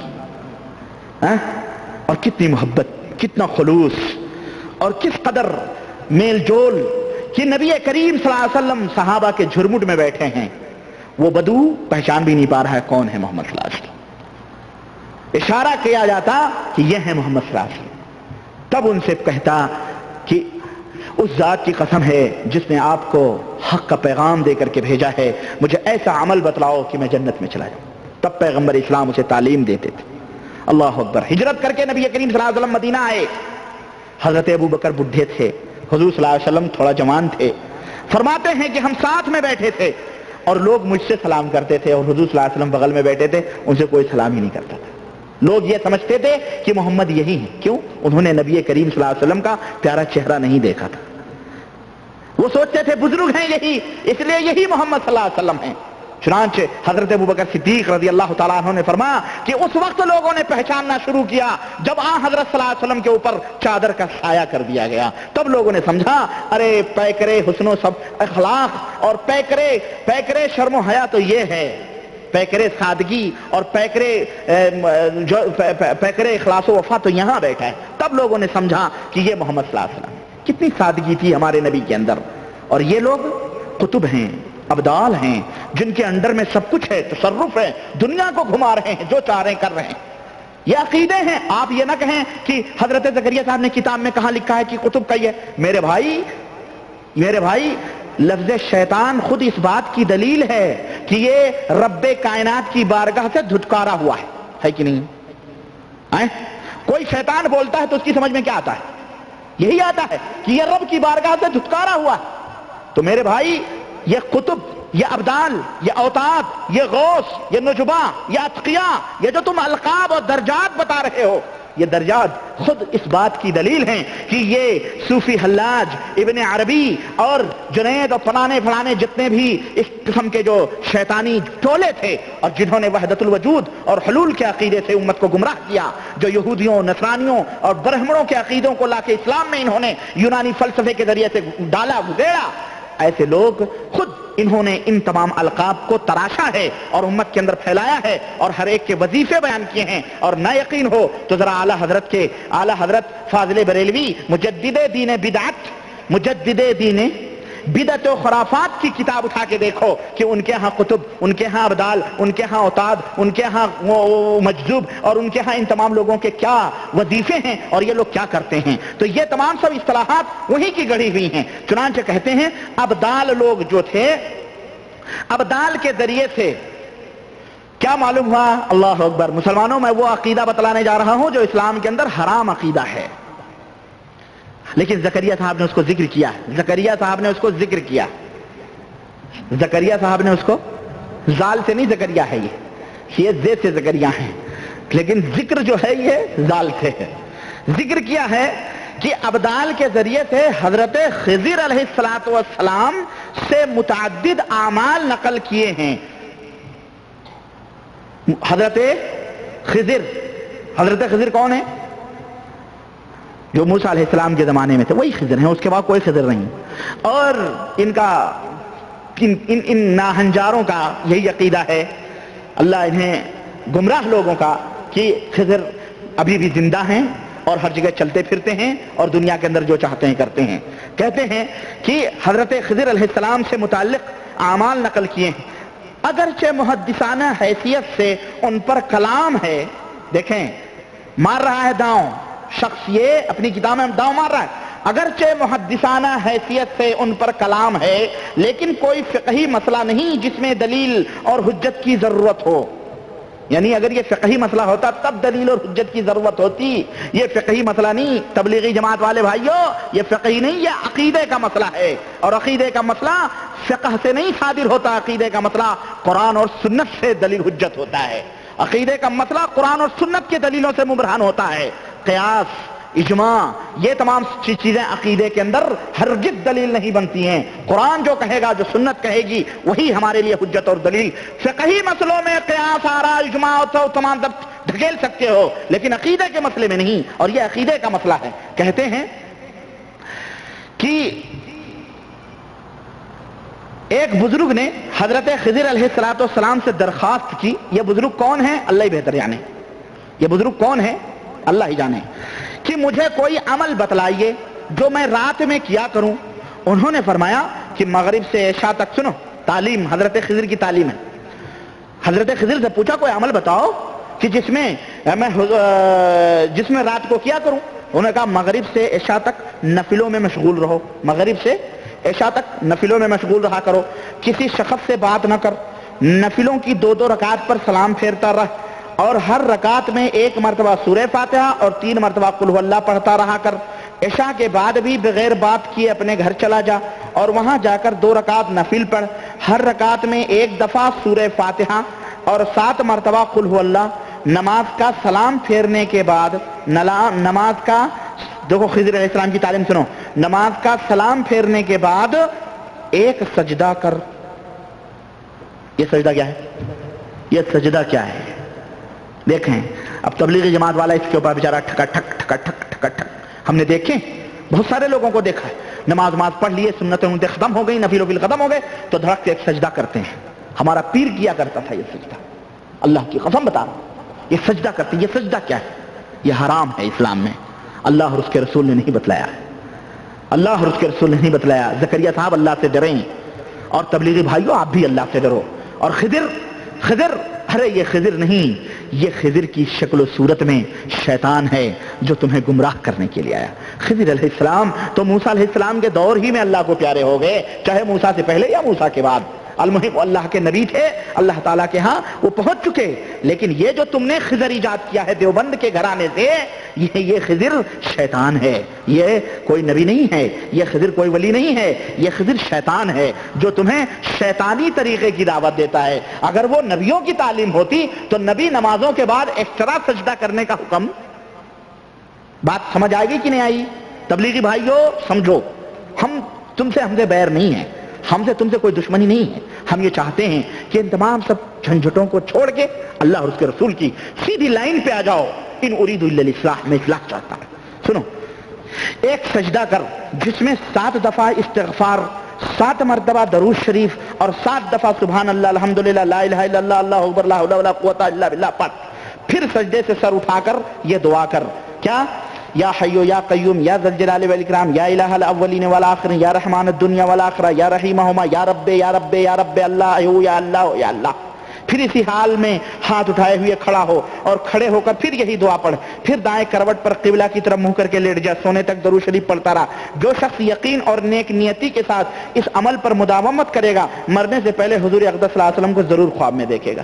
اور کتنی محبت، کتنا خلوص اور کس قدر میل جول کہ نبی کریم صلی اللہ علیہ وسلم صحابہ کے جھرمٹ میں بیٹھے ہیں، وہ بدو پہچان بھی نہیں پا رہا ہے کون ہے محمد صلی اللہ علیہ وسلم. اشارہ کیا جاتا کہ یہ ہے محمد صلی اللہ علیہ وسلم. تب ان سے کہتا کہ اس ذات کی قسم ہے جس نے آپ کو حق کا پیغام دے کر کے بھیجا ہے، مجھے ایسا عمل بتلاؤ کہ میں جنت میں چلا جاؤں. تب پیغمبر اسلام اسے تعلیم دیتے تھے. اللہ اکبر. ہجرت کر کے نبی کریم صلی اللہ علیہ وسلم مدینہ آئے. حضرت ابو بکر بڈھے تھے، حضور صلی اللہ علیہ وسلم تھوڑا جوان تھے. فرماتے ہیں کہ ہم ساتھ میں بیٹھے تھے اور لوگ مجھ سے سلام کرتے تھے اور حضور صلی اللہ علیہ وسلم بغل میں بیٹھے تھے، ان سے کوئی سلام ہی نہیں کرتا تھا. لوگ یہ سمجھتے تھے کہ محمد یہی ہیں. کیوں؟ انہوں نے نبی کریم صلی اللہ علیہ وسلم کا پیارا چہرہ نہیں دیکھا تھا. وہ سوچتے تھے بزرگ ہیں یہی، اس لیے یہی محمد صلی اللہ علیہ وسلم ہیں. چنانچہ حضرت ابوبکر صدیق رضی اللہ تعالیٰ عنہ نے فرمایا کہ اس وقت لوگوں نے پہچاننا شروع کیا جب حضرت صلی اللہ علیہ وسلم کے اوپر چادر کا سایہ کر دیا گیا. تب لوگوں نے سمجھا ارے پیکرے حسن و سب اخلاق اور پیکرے شرم و حیا تو یہ ہے، پیکرے سادگی اور پیکرے اخلاص و وفا تو یہاں بیٹھا ہے. تب لوگوں نے سمجھا کہ یہ محمد صلی اللہ علیہ وسلم. کتنی سادگی تھی ہمارے نبی کے اندر. اور یہ لوگ قطب ہیں، ابدال ہیں، جن کے انڈر میں سب کچھ ہے، تصرف ہے، دنیا کو گھما رہے ہیں، جو چاہ رہے ہیں کر رہے ہیں. یہ عقیدے ہیں. آپ یہ نہ کہیں کہ حضرت زکریا صاحب نے کتاب میں کہاں لکھا ہے کہ قطب کا یہ. میرے بھائی لفظ شیطان خود اس بات کی دلیل ہے کہ یہ رب کائنات کی بارگاہ سے دھتکارا ہوا ہے کہ نہیں؟ کوئی شیطان بولتا ہے تو اس کی سمجھ میں کیا آتا ہے؟ یہی آتا ہے کہ یہ رب کی بارگاہ سے دھتکارا ہوا ہے. تو میرے بھائی یہ قطب، یہ ابدال، یہ اوتاد، یہ غوث، یہ نجبا، یہ اتقیاء، یہ جو تم القاب اور درجات بتا رہے ہو، یہ درجات خود اس بات کی دلیل ہیں کہ یہ صوفی حلاج، ابن عربی اور جنید اور فلانے جتنے بھی اس قسم کے جو شیطانی ٹولے تھے اور جنہوں نے وحدت الوجود اور حلول کے عقیدے سے امت کو گمراہ کیا، جو یہودیوں، نصرانیوں اور برہمنوں کے عقیدوں کو لا کے اسلام میں انہوں نے یونانی فلسفے کے ذریعے سے ڈالا گزیڑا، ایسے لوگ خود انہوں نے ان تمام القاب کو تراشا ہے اور امت کے اندر پھیلایا ہے اور ہر ایک کے وظیفے بیان کیے ہیں. اور نہ یقین ہو تو ذرا اعلی حضرت فاضل بریلوی مجدد دین بدعت و خرافات کی کتاب اٹھا کے دیکھو کہ ان کے ہاں قطب، ان کے ہاں ابدال، ان کے ہاں اوتاد، ان کے ہاں مجذوب اور ان کے ہاں ان تمام لوگوں کے کیا وظیفے ہیں اور یہ لوگ کیا کرتے ہیں. تو یہ تمام سب اصطلاحات وہی کی گڑھی ہوئی ہیں. چنانچہ کہتے ہیں ابدال لوگ جو تھے، ابدال کے ذریعے سے کیا معلوم ہوا؟ اللہ اکبر. مسلمانوں میں وہ عقیدہ بتلانے جا رہا ہوں جو اسلام کے اندر حرام عقیدہ ہے، لیکن زکریا صاحب نے اس کو ذکر کیا. زکریا صاحب نے اس کو زال سے نہیں زکریا ہے، یہ زید سے زکریا ہے، لیکن ذکر جو ہے یہ زال سے ہے. ذکر کیا ہے کہ ابدال کے ذریعے سے حضرت خضر علیہ السلام سے متعدد اعمال نقل کیے ہیں. حضرت خضر کون ہے؟ جو موسیٰ علیہ السلام کے زمانے میں تھے وہی خضر ہیں، اس کے بعد کوئی خضر نہیں. اور ان ناہنجاروں کا یہی عقیدہ ہے، اللہ انہیں گمراہ لوگوں کا، کہ خضر ابھی بھی زندہ ہیں اور ہر جگہ چلتے پھرتے ہیں اور دنیا کے اندر جو چاہتے ہیں کرتے ہیں. کہتے ہیں کہ حضرت خضر علیہ السلام سے متعلق اعمال نقل کیے ہیں، اگرچہ محدثانہ حیثیت سے ان پر کلام ہے. دیکھیں مار رہا ہے داؤں شخص، یہ اپنی کتاب میں داؤں مار رہا ہے. اگرچہ محدثانہ حیثیت سے ان پر کلام ہے لیکن کوئی فقہی مسئلہ نہیں جس میں دلیل اور حجت کی ضرورت ہو. یعنی اگر یہ فقہی مسئلہ ہوتا تب دلیل اور حجت کی ضرورت ہوتی. یہ فقہی مسئلہ نہیں تبلیغی جماعت والے بھائیوں، یہ فقہی نہیں، یہ عقیدے کا مسئلہ ہے. اور عقیدے کا مسئلہ فقہ سے نہیں صادر ہوتا، عقیدے کا مسئلہ قرآن اور سنت سے دلیل حجت ہوتا ہے. عقیدے کا مسئلہ قرآن اور سنت کے دلیلوں سے مبرہن ہوتا ہے. قیاس، اجماع، یہ تمام چیزیں عقیدے کے اندر ہرگز دلیل نہیں بنتی ہیں. قرآن جو کہے گا، جو سنت کہے گی، وہی ہمارے لیے حجت اور دلیل. فقہی مسئلوں میں قیاس، آراء، اجماع تو تمام ڈھکیل سکتے ہو، لیکن عقیدے کے مسئلے میں نہیں. اور یہ عقیدے کا مسئلہ ہے. کہتے ہیں کہ ایک بزرگ نے حضرت خضر علیہ السلام سے درخواست کی. یہ بزرگ کون ہیں؟ اللہ ہی بہتر جانے. یہ بزرگ کون ہیں؟ اللہ ہی جانے. کہ مجھے کوئی عمل بتلائیے جو میں رات میں کیا کروں. انہوں نے فرمایا کہ مغرب سے عشاء تک، سنو تعلیم، حضرت خضر کی تعلیم ہے. حضرت خضر سے پوچھا کوئی عمل بتاؤ کہ جس میں رات کو کیا کروں. انہوں نے کہا مغرب سے عشاء تک نفلوں میں مشغول رہو. مغرب سے عشاء تک نفلوں میں مشغول رہا کرو. کسی شخص سے بات نہ کر. نفلوں کی 2 رکعت پر سلام پھیرتا رہ، اور ہر رکعت میں 1 مرتبہ سورہ فاتحہ اور 3 مرتبہ قل هو اللہ پڑھتا رہا کر. عشاء کے بعد بھی بغیر بات کیے اپنے گھر چلا جا اور وہاں جا کر 2 رکعت نفل پڑھ. ہر رکعت میں 1 دفعہ سورہ فاتحہ اور 7 مرتبہ قل هو اللہ. نماز کا سلام پھیرنے کے بعد، نماز کا، دیکھو خضر علیہ السلام کی تعلیم سنو، نماز کا سلام پھیرنے کے بعد 1 سجدہ کر. یہ سجدہ کیا ہے؟ یہ سجدہ کیا ہے؟ دیکھیں اب تبلیغی جماعت والا اس کے اوپر بیچارہ ٹھکا ٹھک ٹھکا ٹھک ٹھکا ٹھک. ہم نے دیکھیں بہت سارے لوگوں کو دیکھا ہے، نماز پڑھ لیے، سنتیں انتیں ختم ہو گئی، نفل وفل ختم ہو گئے تو دھڑک سے 1 سجدہ کرتے ہیں. ہمارا پیر کیا کرتا تھا یہ سجدہ، اللہ کی قسم بتا رہا ہوں، یہ سجدہ کرتے ہیں. یہ سجدہ کیا ہے؟ یہ حرام ہے اسلام میں. اللہ اور اس کے رسول نے نہیں بتلایا ہے. اللہ اور اس کے رسول نے نہیں بتلایا. زکریا صاحب اللہ سے ڈریں، اور تبلیغی بھائیوں آپ بھی اللہ سے ڈرو. اور خضر ارے یہ خضر نہیں، یہ خضر کی شکل و صورت میں شیطان ہے جو تمہیں گمراہ کرنے کے لیے آیا. خضر علیہ السلام تو موسیٰ علیہ السلام کے دور ہی میں اللہ کو پیارے ہو گئے، چاہے موسیٰ سے پہلے یا موسیٰ کے بعد. المہم اللہ کے نبی تھے، اللہ تعالیٰ کے ہاں وہ پہنچ چکے. لیکن یہ جو تم نے خضر ایجاد کیا ہے دیوبند کے گھرانے سے، یہ خضر شیطان ہے. یہ کوئی نبی نہیں ہے، یہ خضر کوئی ولی نہیں ہے، یہ خضر شیطان ہے جو تمہیں شیطانی طریقے کی دعوت دیتا ہے. اگر وہ نبیوں کی تعلیم ہوتی تو نبی نمازوں کے بعد ایکسٹرا سجدہ کرنے کا حکم. بات سمجھ آئے گی کہ نہیں آئی؟ تبلیغی بھائیوں سمجھو، ہم سے بیر نہیں ہے، ہم سے تم سے کوئی دشمنی نہیں ہے. ہم یہ چاہتے ہیں کہ ان تمام سب جھنجھٹوں کو چھوڑ کے اللہ اور اس کے رسول کی سیدھی لائن پہ آ جاؤ. ان اريد الا الاصلاح، میں اصلاح چاہتا ہوں. سنو، 1 سجدہ کر جس میں 7 دفعہ استغفار، 7 مرتبہ درود شریف اور 7 دفعہ سبحان اللہ، الحمدللہ، لا الہ الا اللہ، اللہ اکبر، لا حول ولا قوت الا باللہ پڑھ. پھر سجدے سے سر اٹھا کر یہ دعا کر. کیا؟ یا حیو یا قیوم یا ذل جلال والاکرام یا الہ الاولین والآخرین یا رحمان الدنیا والآخرہ یا رحیمہما یا رب یا رب یا رب اللہ یا اللہ یا اللہ. پھر اسی حال میں ہاتھ اٹھائے ہوئے کھڑا ہو اور کھڑے ہو کر پھر یہی دعا پڑھ. پھر دائیں کروٹ پر قبلہ کی طرف منہ کر کے لیٹ جا. سونے تک درود شریف پڑھتا رہا. جو شخص یقین اور نیک نیتی کے ساتھ اس عمل پر مداومت کرے گا، مرنے سے پہلے حضور اقدس صلی اللہ علیہ وسلم کو ضرور خواب میں دیکھے گا.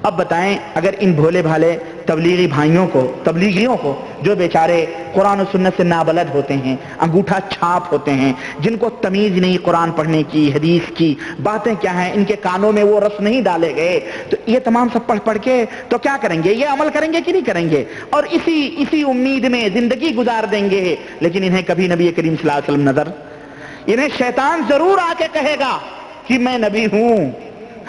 اب بتائیں اگر ان بھولے بھالے تبلیغی بھائیوں کو، تبلیغیوں کو، جو بیچارے قرآن و سنت سے نابلد ہوتے ہیں، انگوٹھا چھاپ ہوتے ہیں، جن کو تمیز نہیں قرآن پڑھنے کی، حدیث کی باتیں کیا ہیں، ان کے کانوں میں وہ رس نہیں ڈالے گئے، تو یہ تمام سب پڑھ کے تو کیا کریں گے؟ یہ عمل کریں گے کہ نہیں کریں گے؟ اور اسی امید میں زندگی گزار دیں گے. لیکن انہیں کبھی نبی کریم صلی اللہ علیہ وسلم نظر، انہیں شیطان ضرور آ کے کہے گا کہ میں نبی ہوں،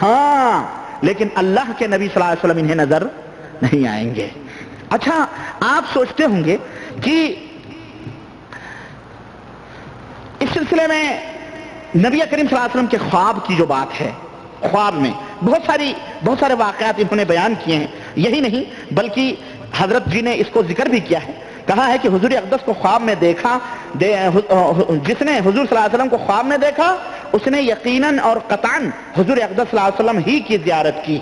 ہاں، لیکن اللہ کے نبی صلی اللہ علیہ وسلم انہیں نظر نہیں آئیں گے. اچھا، آپ سوچتے ہوں گے کہ اس سلسلے میں نبی کریم صلی اللہ علیہ وسلم کے خواب کی جو بات ہے، خواب میں بہت سارے واقعات انہوں نے بیان کیے ہیں. یہی نہیں بلکہ حضرت جی نے اس کو ذکر بھی کیا ہے. کہا ہے کہ حضور اقدس کو خواب میں دیکھا، جس نے حضور صلی اللہ علیہ وسلم کو خواب میں دیکھا اس نے یقیناً اور قطعاً حضور اقدس صلی اللہ علیہ وسلم ہی کی زیارت کی.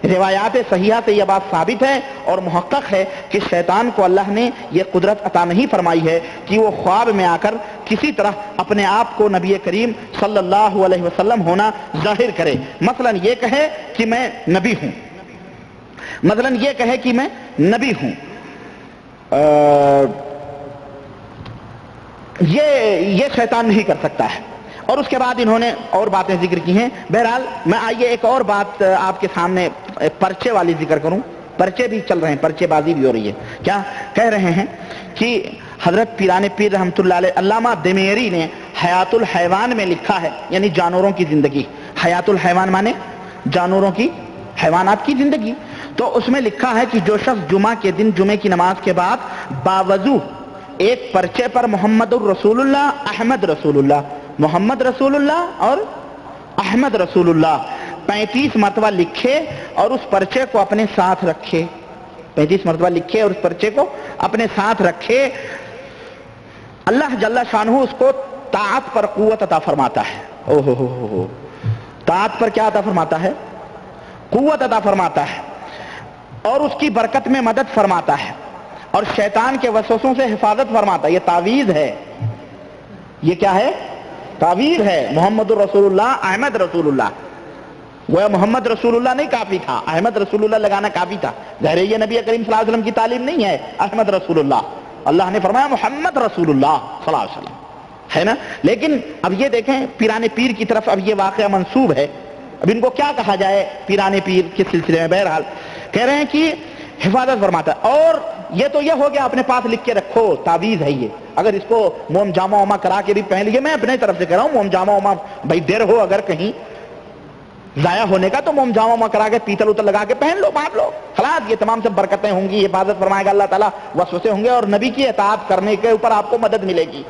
روایات صحیحہ سے یہ بات ثابت ہے اور محقق ہے کہ شیطان کو اللہ نے یہ قدرت عطا نہیں فرمائی ہے کہ وہ خواب میں آ کر کسی طرح اپنے آپ کو نبی کریم صلی اللہ علیہ وسلم ہونا ظاہر کرے. مثلا یہ کہے کہ میں نبی ہوں. مثلا یہ کہے کہ میں نبی ہوں، یہ شیطان نہیں کر سکتا ہے۔ اور اس کے بعد انہوں نے اور باتیں ذکر کی ہیں۔ بہرحال میں آئیے ایک اور بات آپ کے سامنے پرچے والی ذکر کروں۔ پرچے بھی چل رہے ہیں، پرچے بازی بھی ہو رہی ہے۔ کیا کہہ رہے ہیں کہ حضرت پیران پیر رحمۃ اللہ علیہ علامہ دمیری نے حیات الحیوان میں لکھا ہے، یعنی جانوروں کی زندگی، حیات الحیوان مانے جانوروں کی، حیوانات کی زندگی، تو اس میں لکھا ہے کہ جو شخص جمعہ کے دن جمعے کی نماز کے بعد باوضو ایک پرچے پر محمد الرسول اللہ، احمد رسول اللہ، محمد رسول اللہ اور احمد رسول اللہ 35 مرتبہ لکھے اور اس پرچے کو اپنے ساتھ رکھے، 35 مرتبہ لکھے اور اس پرچے کو اپنے ساتھ رکھے، اللہ جل شانہ اس کو طاعت پر قوت عطا فرماتا ہے۔ اوہ طاعت پر کیا عطا فرماتا ہے؟ قوت عطا فرماتا ہے، اور اس کی برکت میں مدد فرماتا ہے، اور شیطان کے وسوسوں سے حفاظت فرماتا ہے۔ یہ تعویذ ہے، یہ کیا ہے؟ تعویذ ہے۔ محمد الرسول اللہ، احمد رسول اللہ، وہ محمد رسول اللہ نہیں کافی تھا، احمد رسول اللہ لگانا کافی تھا۔ ظاہر یہ نبی کریم صلی اللہ علیہ وسلم کی تعلیم نہیں ہے احمد رسول اللہ، اللہ نے فرمایا محمد رسول اللہ صلی اللہ علیہ وسلم، ہے نا۔ لیکن اب یہ دیکھیں پیران پیر کی طرف اب یہ واقعہ منسوب ہے، اب ان کو کیا کہا جائے پیران پیر کے سلسلے میں؟ بہرحال کہہ رہے ہیں کہ حفاظت فرماتا ہے۔ اور یہ تو یہ ہو گیا اپنے پاس لکھ کے رکھو، تعویذ ہے یہ، اگر اس کو موم جامہ وما کرا کے بھی پہن لیے، میں اپنے طرف سے کہہ رہا ہوں موم جامہ وما بھائی دیر ہو اگر کہیں ضائع ہونے کا تو موم جامہ وما کرا کے پیتل اتل لگا کے پہن لو، باندھ لو، خلاص یہ تمام سے برکتیں ہوں گی، حفاظت فرمائے گا اللہ تعالیٰ، وسوسے ہوں گے، اور نبی کی اطاعت کرنے کے اوپر آپ کو مدد ملے گی۔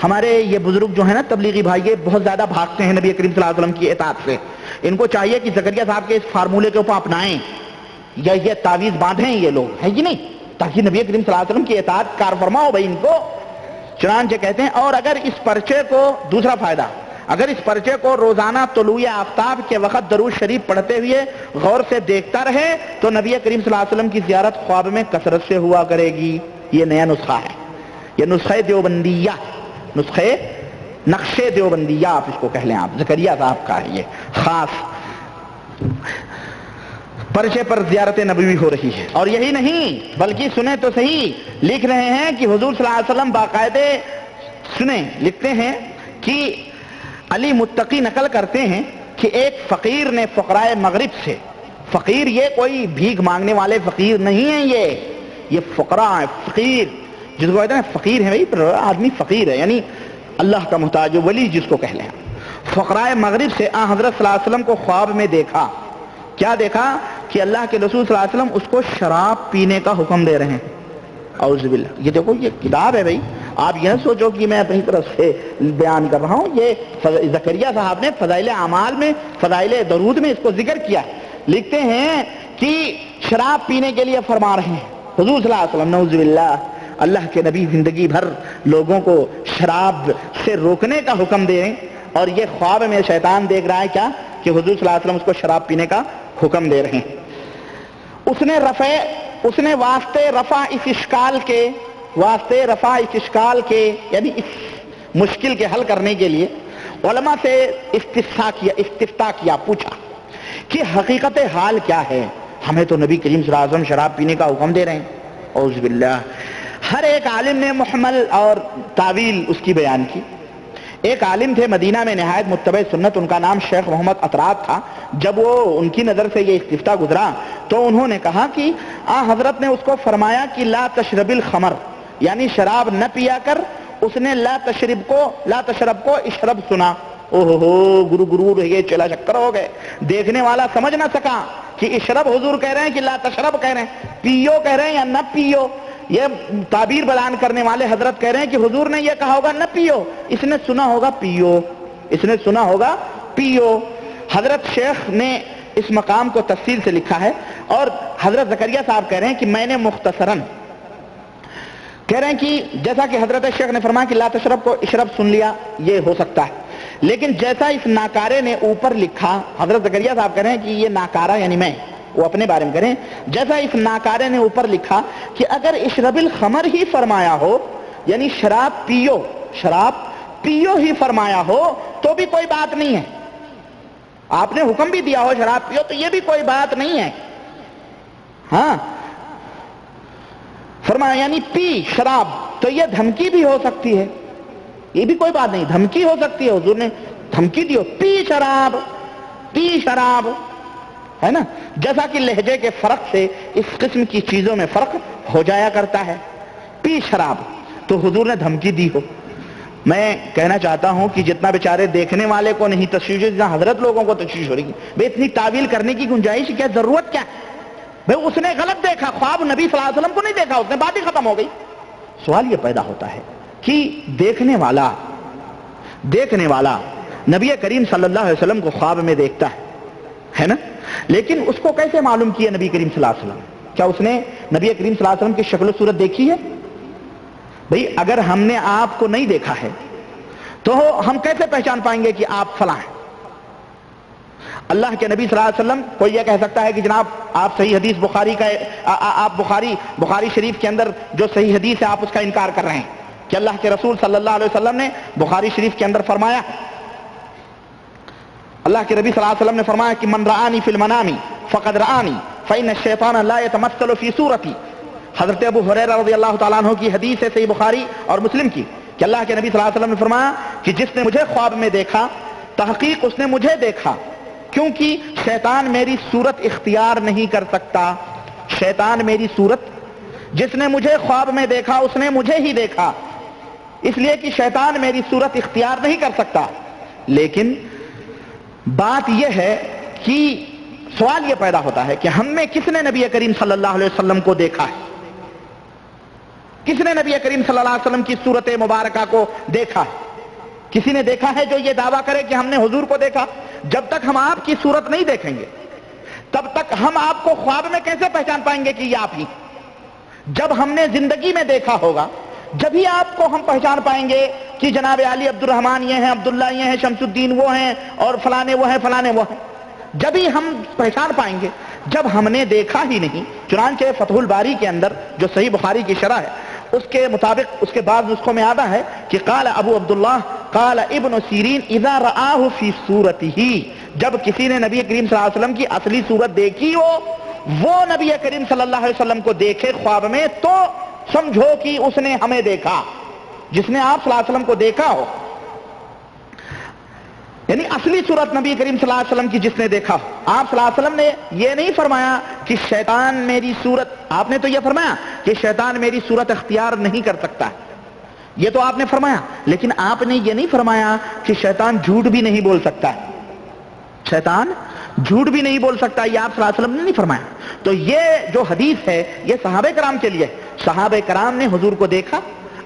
ہمارے یہ بزرگ جو ہیں نا تبلیغی بھائی، یہ بہت زیادہ بھاگتے ہیں نبی کریم صلی اللہ علیہ وسلم کی اطاعت سے، ان کو چاہیے کہ زکریا صاحب کے اس فارمولے کے اوپر اپنائیں، یا یہ تعویذ باندھیں یہ لوگ، ہے کہ نہیں، تاکہ نبی کریم صلی اللہ علیہ وسلم کی اطاعت کار فرما ہو بھائی ان کو۔ چنانچہ کہتے ہیں، اور اگر اس پرچے کو، دوسرا فائدہ، اگر اس پرچے کو روزانہ طلوع آفتاب کے وقت درود شریف پڑھتے ہوئے غور سے دیکھتا رہے تو نبی کریم صلی اللہ علیہ وسلم کی زیارت خواب میں کثرت سے ہوا کرے گی۔ یہ نیا نسخہ ہے، یہ نسخہ دیوبندیہ، نسخہ نقشے دیوبندیہ آپ اس کو کہہ لیں، آپ زکریا صاحب کا ہے یہ خاص پرچے پر زیارت نبوی ہو رہی ہے۔ اور یہی نہیں بلکہ سنیں تو صحیح، لکھ رہے ہیں کہ حضور صلی اللہ علیہ وسلم باقاعدے، سنیں لکھتے ہیں کہ علی متقی نقل کرتے ہیں کہ ایک فقیر نے فقراء مغرب سے، فقیر یہ کوئی بھیک مانگنے والے فقیر نہیں ہیں، یہ فقراء فقیر جس کو کہتے ہیں فقیر ہے، بھائی آدمی فقیر ہے یعنی اللہ کا محتاج ولی جس کو کہہ لیں، فقراء مغرب سے حضرت صلی اللہ علیہ وسلم کو خواب میں دیکھا۔ کیا دیکھا؟ کہ اللہ کے رسول صلی اللہ علیہ وسلم اس کو شراب پینے کا حکم دے رہے ہیں۔ اعوذ باللہ، یہ دیکھو یہ کتاب ہے بھائی، آپ یہ سوچو کہ میں اپنی طرف سے بیان کر رہا ہوں، یہ زکریا صاحب نے فضائل اعمال میں، فضائل درود میں اس کو ذکر کیا۔ لکھتے ہیں کہ شراب پینے کے لیے فرما رہے ہیں حضور صلی اللہ علیہ وسلم، نعوذ باللہ، اللہ کے نبی زندگی بھر لوگوں کو شراب سے روکنے کا حکم دے رہے ہیں، اور یہ خواب میں شیطان دیکھ رہا ہے کیا کہ حضور صلی اللہ علیہ وسلم اس کو شراب پینے کا حکم دے رہے ہیں۔ اس نے واسطے رفع اس اشکال کے یعنی اس مشکل کے حل کرنے کے لیے علماء سے استفتاء کیا، پوچھا کہ حقیقت حال کیا ہے، ہمیں تو نبی کریم صلی اللہ علیہ وسلم شراب پینے کا حکم دے رہے ہیں۔ اعوذ باللہ۔ ہر ایک عالم نے محمل اور تعویل اس کی بیان کی۔ ایک عالم تھے مدینہ میں نہایت متبع سنت، ان کا نام شیخ محمد اطراد تھا۔ جب وہ ان کی نظر سے یہ استفتاء گزرا تو انہوں نے کہا کہ حضرت نے اس کو فرمایا کہ لا تشرب الخمر، یعنی شراب نہ پیا کر۔ اس نے لا تشرب کو اشرب سنا، گرو یہ چلا چکر ہو گئے، دیکھنے والا سمجھ نہ سکا کہ اشرب حضور کہہ رہے ہیں کہ لا تشرب کہہ رہے ہیں، پیو کہہ رہے ہیں یا نہ پیو۔ یہ تعبیر بیان کرنے والے حضرت کہہ رہے ہیں کہ حضور نے یہ کہا ہوگا نہ پیو، اس نے سنا ہوگا پیو، اس نے سنا ہوگا پیو۔ حضرت شیخ نے اس مقام کو تفصیل سے لکھا ہے، اور حضرت زکریا صاحب کہہ رہے ہیں کہ میں نے مختصراً کہہ رہے ہیں کہ جیسا کہ حضرت شیخ نے فرمایا کہ لا تشرب کو اشرب سن لیا، یہ ہو سکتا ہے، لیکن جیسا اس ناکارے نے اوپر لکھا، حضرت زکریا صاحب کہہ رہے ہیں کہ یہ ناکارہ یعنی میں، وہ اپنے بارے میں کریں، جیسا اس ناکارے نے اوپر لکھا کہ اگر اشرب الخمر ہی فرمایا ہو، یعنی شراب پیو ہی فرمایا ہو تو بھی کوئی بات نہیں ہے، آپ نے حکم بھی دیا ہو شراب پیو تو یہ بھی کوئی بات نہیں ہے، ہاں فرمایا یعنی پی شراب، تو یہ دھمکی بھی ہو سکتی ہے، یہ بھی کوئی بات نہیں، دھمکی ہو سکتی ہے، حضور نے دھمکی دی ہو، پی شراب، پی شراب، ہے نا، جیسا کہ لہجے کے فرق سے اس قسم کی چیزوں میں فرق ہو جایا کرتا ہے، پی شراب، تو حضور نے دھمکی دی ہو۔ میں کہنا چاہتا ہوں کہ جتنا بیچارے دیکھنے والے کو نہیں تشویش ہے، جتنا حضرت لوگوں کو تشویش ہو رہی ہے، بھئی اتنی تعویل کرنے کی گنجائش کیا، ضرورت کیا ہے؟ بھئی اس نے غلط دیکھا، خواب نبی صلی اللہ علیہ وسلم کو نہیں دیکھا، اس نے بات ہی ختم ہو گئی۔ سوال یہ پیدا ہوتا ہے کہ دیکھنے والا نبی کریم صلی اللہ علیہ وسلم کو خواب میں دیکھتا ہے نا، لیکن اس کو کیسے معلوم کیا نبی کریم صلی اللہ علیہ وسلم؟ کیا اس نے نبی کریم صلی اللہ علیہ وسلم کی شکل و صورت دیکھی ہے؟ بھئی اگر ہم نے آپ کو نہیں دیکھا ہے تو ہم کیسے پہچان پائیں گے کہ آپ فلاں ہیں؟ اللہ کے نبی صلی اللہ علیہ وسلم، کوئی یہ کہہ سکتا ہے کہ جناب آپ صحیح حدیث بخاری کا، آپ بخاری شریف کے اندر جو صحیح حدیث ہے آپ اس کا انکار کر رہے ہیں کہ اللہ کے رسول صلی اللہ علیہ وسلم نے بخاری شریف کے اندر فرمایا، اللہ کے نبی صلی اللہ علیہ وسلم نے فرمایا کہ من رآنی فی المنام فقد رآنی فإن الشیطان لا يتمثل فی صورتی۔ حضرت ابو ہریرہ رضی اللہ تعالیٰ عنہ کی حدیث ہے صحیح بخاری اور مسلم کی کہ اللہ کے نبی صلی اللہ علیہ وسلم نے فرمایا کہ جس نے مجھے خواب میں دیکھا تحقیق اس نے مجھے دیکھا، کیونکہ شیطان میری صورت اختیار نہیں کر سکتا، شیطان میری صورت، جس نے مجھے خواب میں دیکھا اس نے مجھے ہی دیکھا، اس لیے کہ شیطان میری صورت اختیار نہیں کر سکتا۔ لیکن بات یہ ہے کہ سوال یہ پیدا ہوتا ہے کہ ہم میں کس نے نبی کریم صلی اللہ علیہ وسلم کو دیکھا ہے؟ کس نے نبی کریم صلی اللہ علیہ وسلم کی صورت مبارکہ کو دیکھا ہے؟ کسی نے دیکھا ہے جو یہ دعویٰ کرے کہ ہم نے حضور کو دیکھا؟ جب تک ہم آپ کی صورت نہیں دیکھیں گے تب تک ہم آپ کو خواب میں کیسے پہچان پائیں گے کہ یہ آپ ہی؟ جب ہم نے زندگی میں دیکھا ہوگا جبھی آپ کو ہم پہچان پائیں گے کہ جناب علی عبد الرحمن یہ ہیں، عبداللہ یہ ہیں، شمس الدین وہ ہیں، اور فلانے وہ ہیں، فلانے وہ ہیں، جبھی ہم پہچان پائیں گے، جب ہم نے دیکھا ہی نہیں۔ چنانچہ فتح الباری کے اندر جو صحیح بخاری کی شرح ہے اس کے مطابق اس کے بعد نسخوں میں آتا ہے کہ قال ابو عبداللہ قال ابن سیرین اذا رآہ فی صورتہ، جب کسی نے نبی کریم صلی اللہ علیہ وسلم کی اصلی صورت دیکھی ہو، وہ نبی کریم صلی اللہ علیہ وسلم کو دیکھے خواب میں، تو سمجھو کہ اس نے ہمیں دیکھا۔ جس نے آپ صلی اللہ علیہ وسلم کو دیکھا ہو، یعنی اصلی صورت نبی کریم صلی اللہ علیہ وسلم کی جس نے دیکھا ہو، آپ صلی اللہ علیہ وسلم نے یہ نہیں فرمایا کہ شیطان میری صورت، آپ نے تو یہ فرمایا کہ شیطان میری صورت اختیار نہیں کر سکتا، یہ تو آپ نے فرمایا، لیکن آپ نے یہ نہیں فرمایا کہ شیطان جھوٹ بھی نہیں بول سکتا ہے، شیطان جھوٹ بھی نہیں بول سکتا، یہ آپ صلی اللہ علیہ وسلم نے نہیں فرمایا۔ تو یہ جو حدیث ہے یہ صحابہ کرام کے لیے، صحابہ کرام نے حضور کو دیکھا،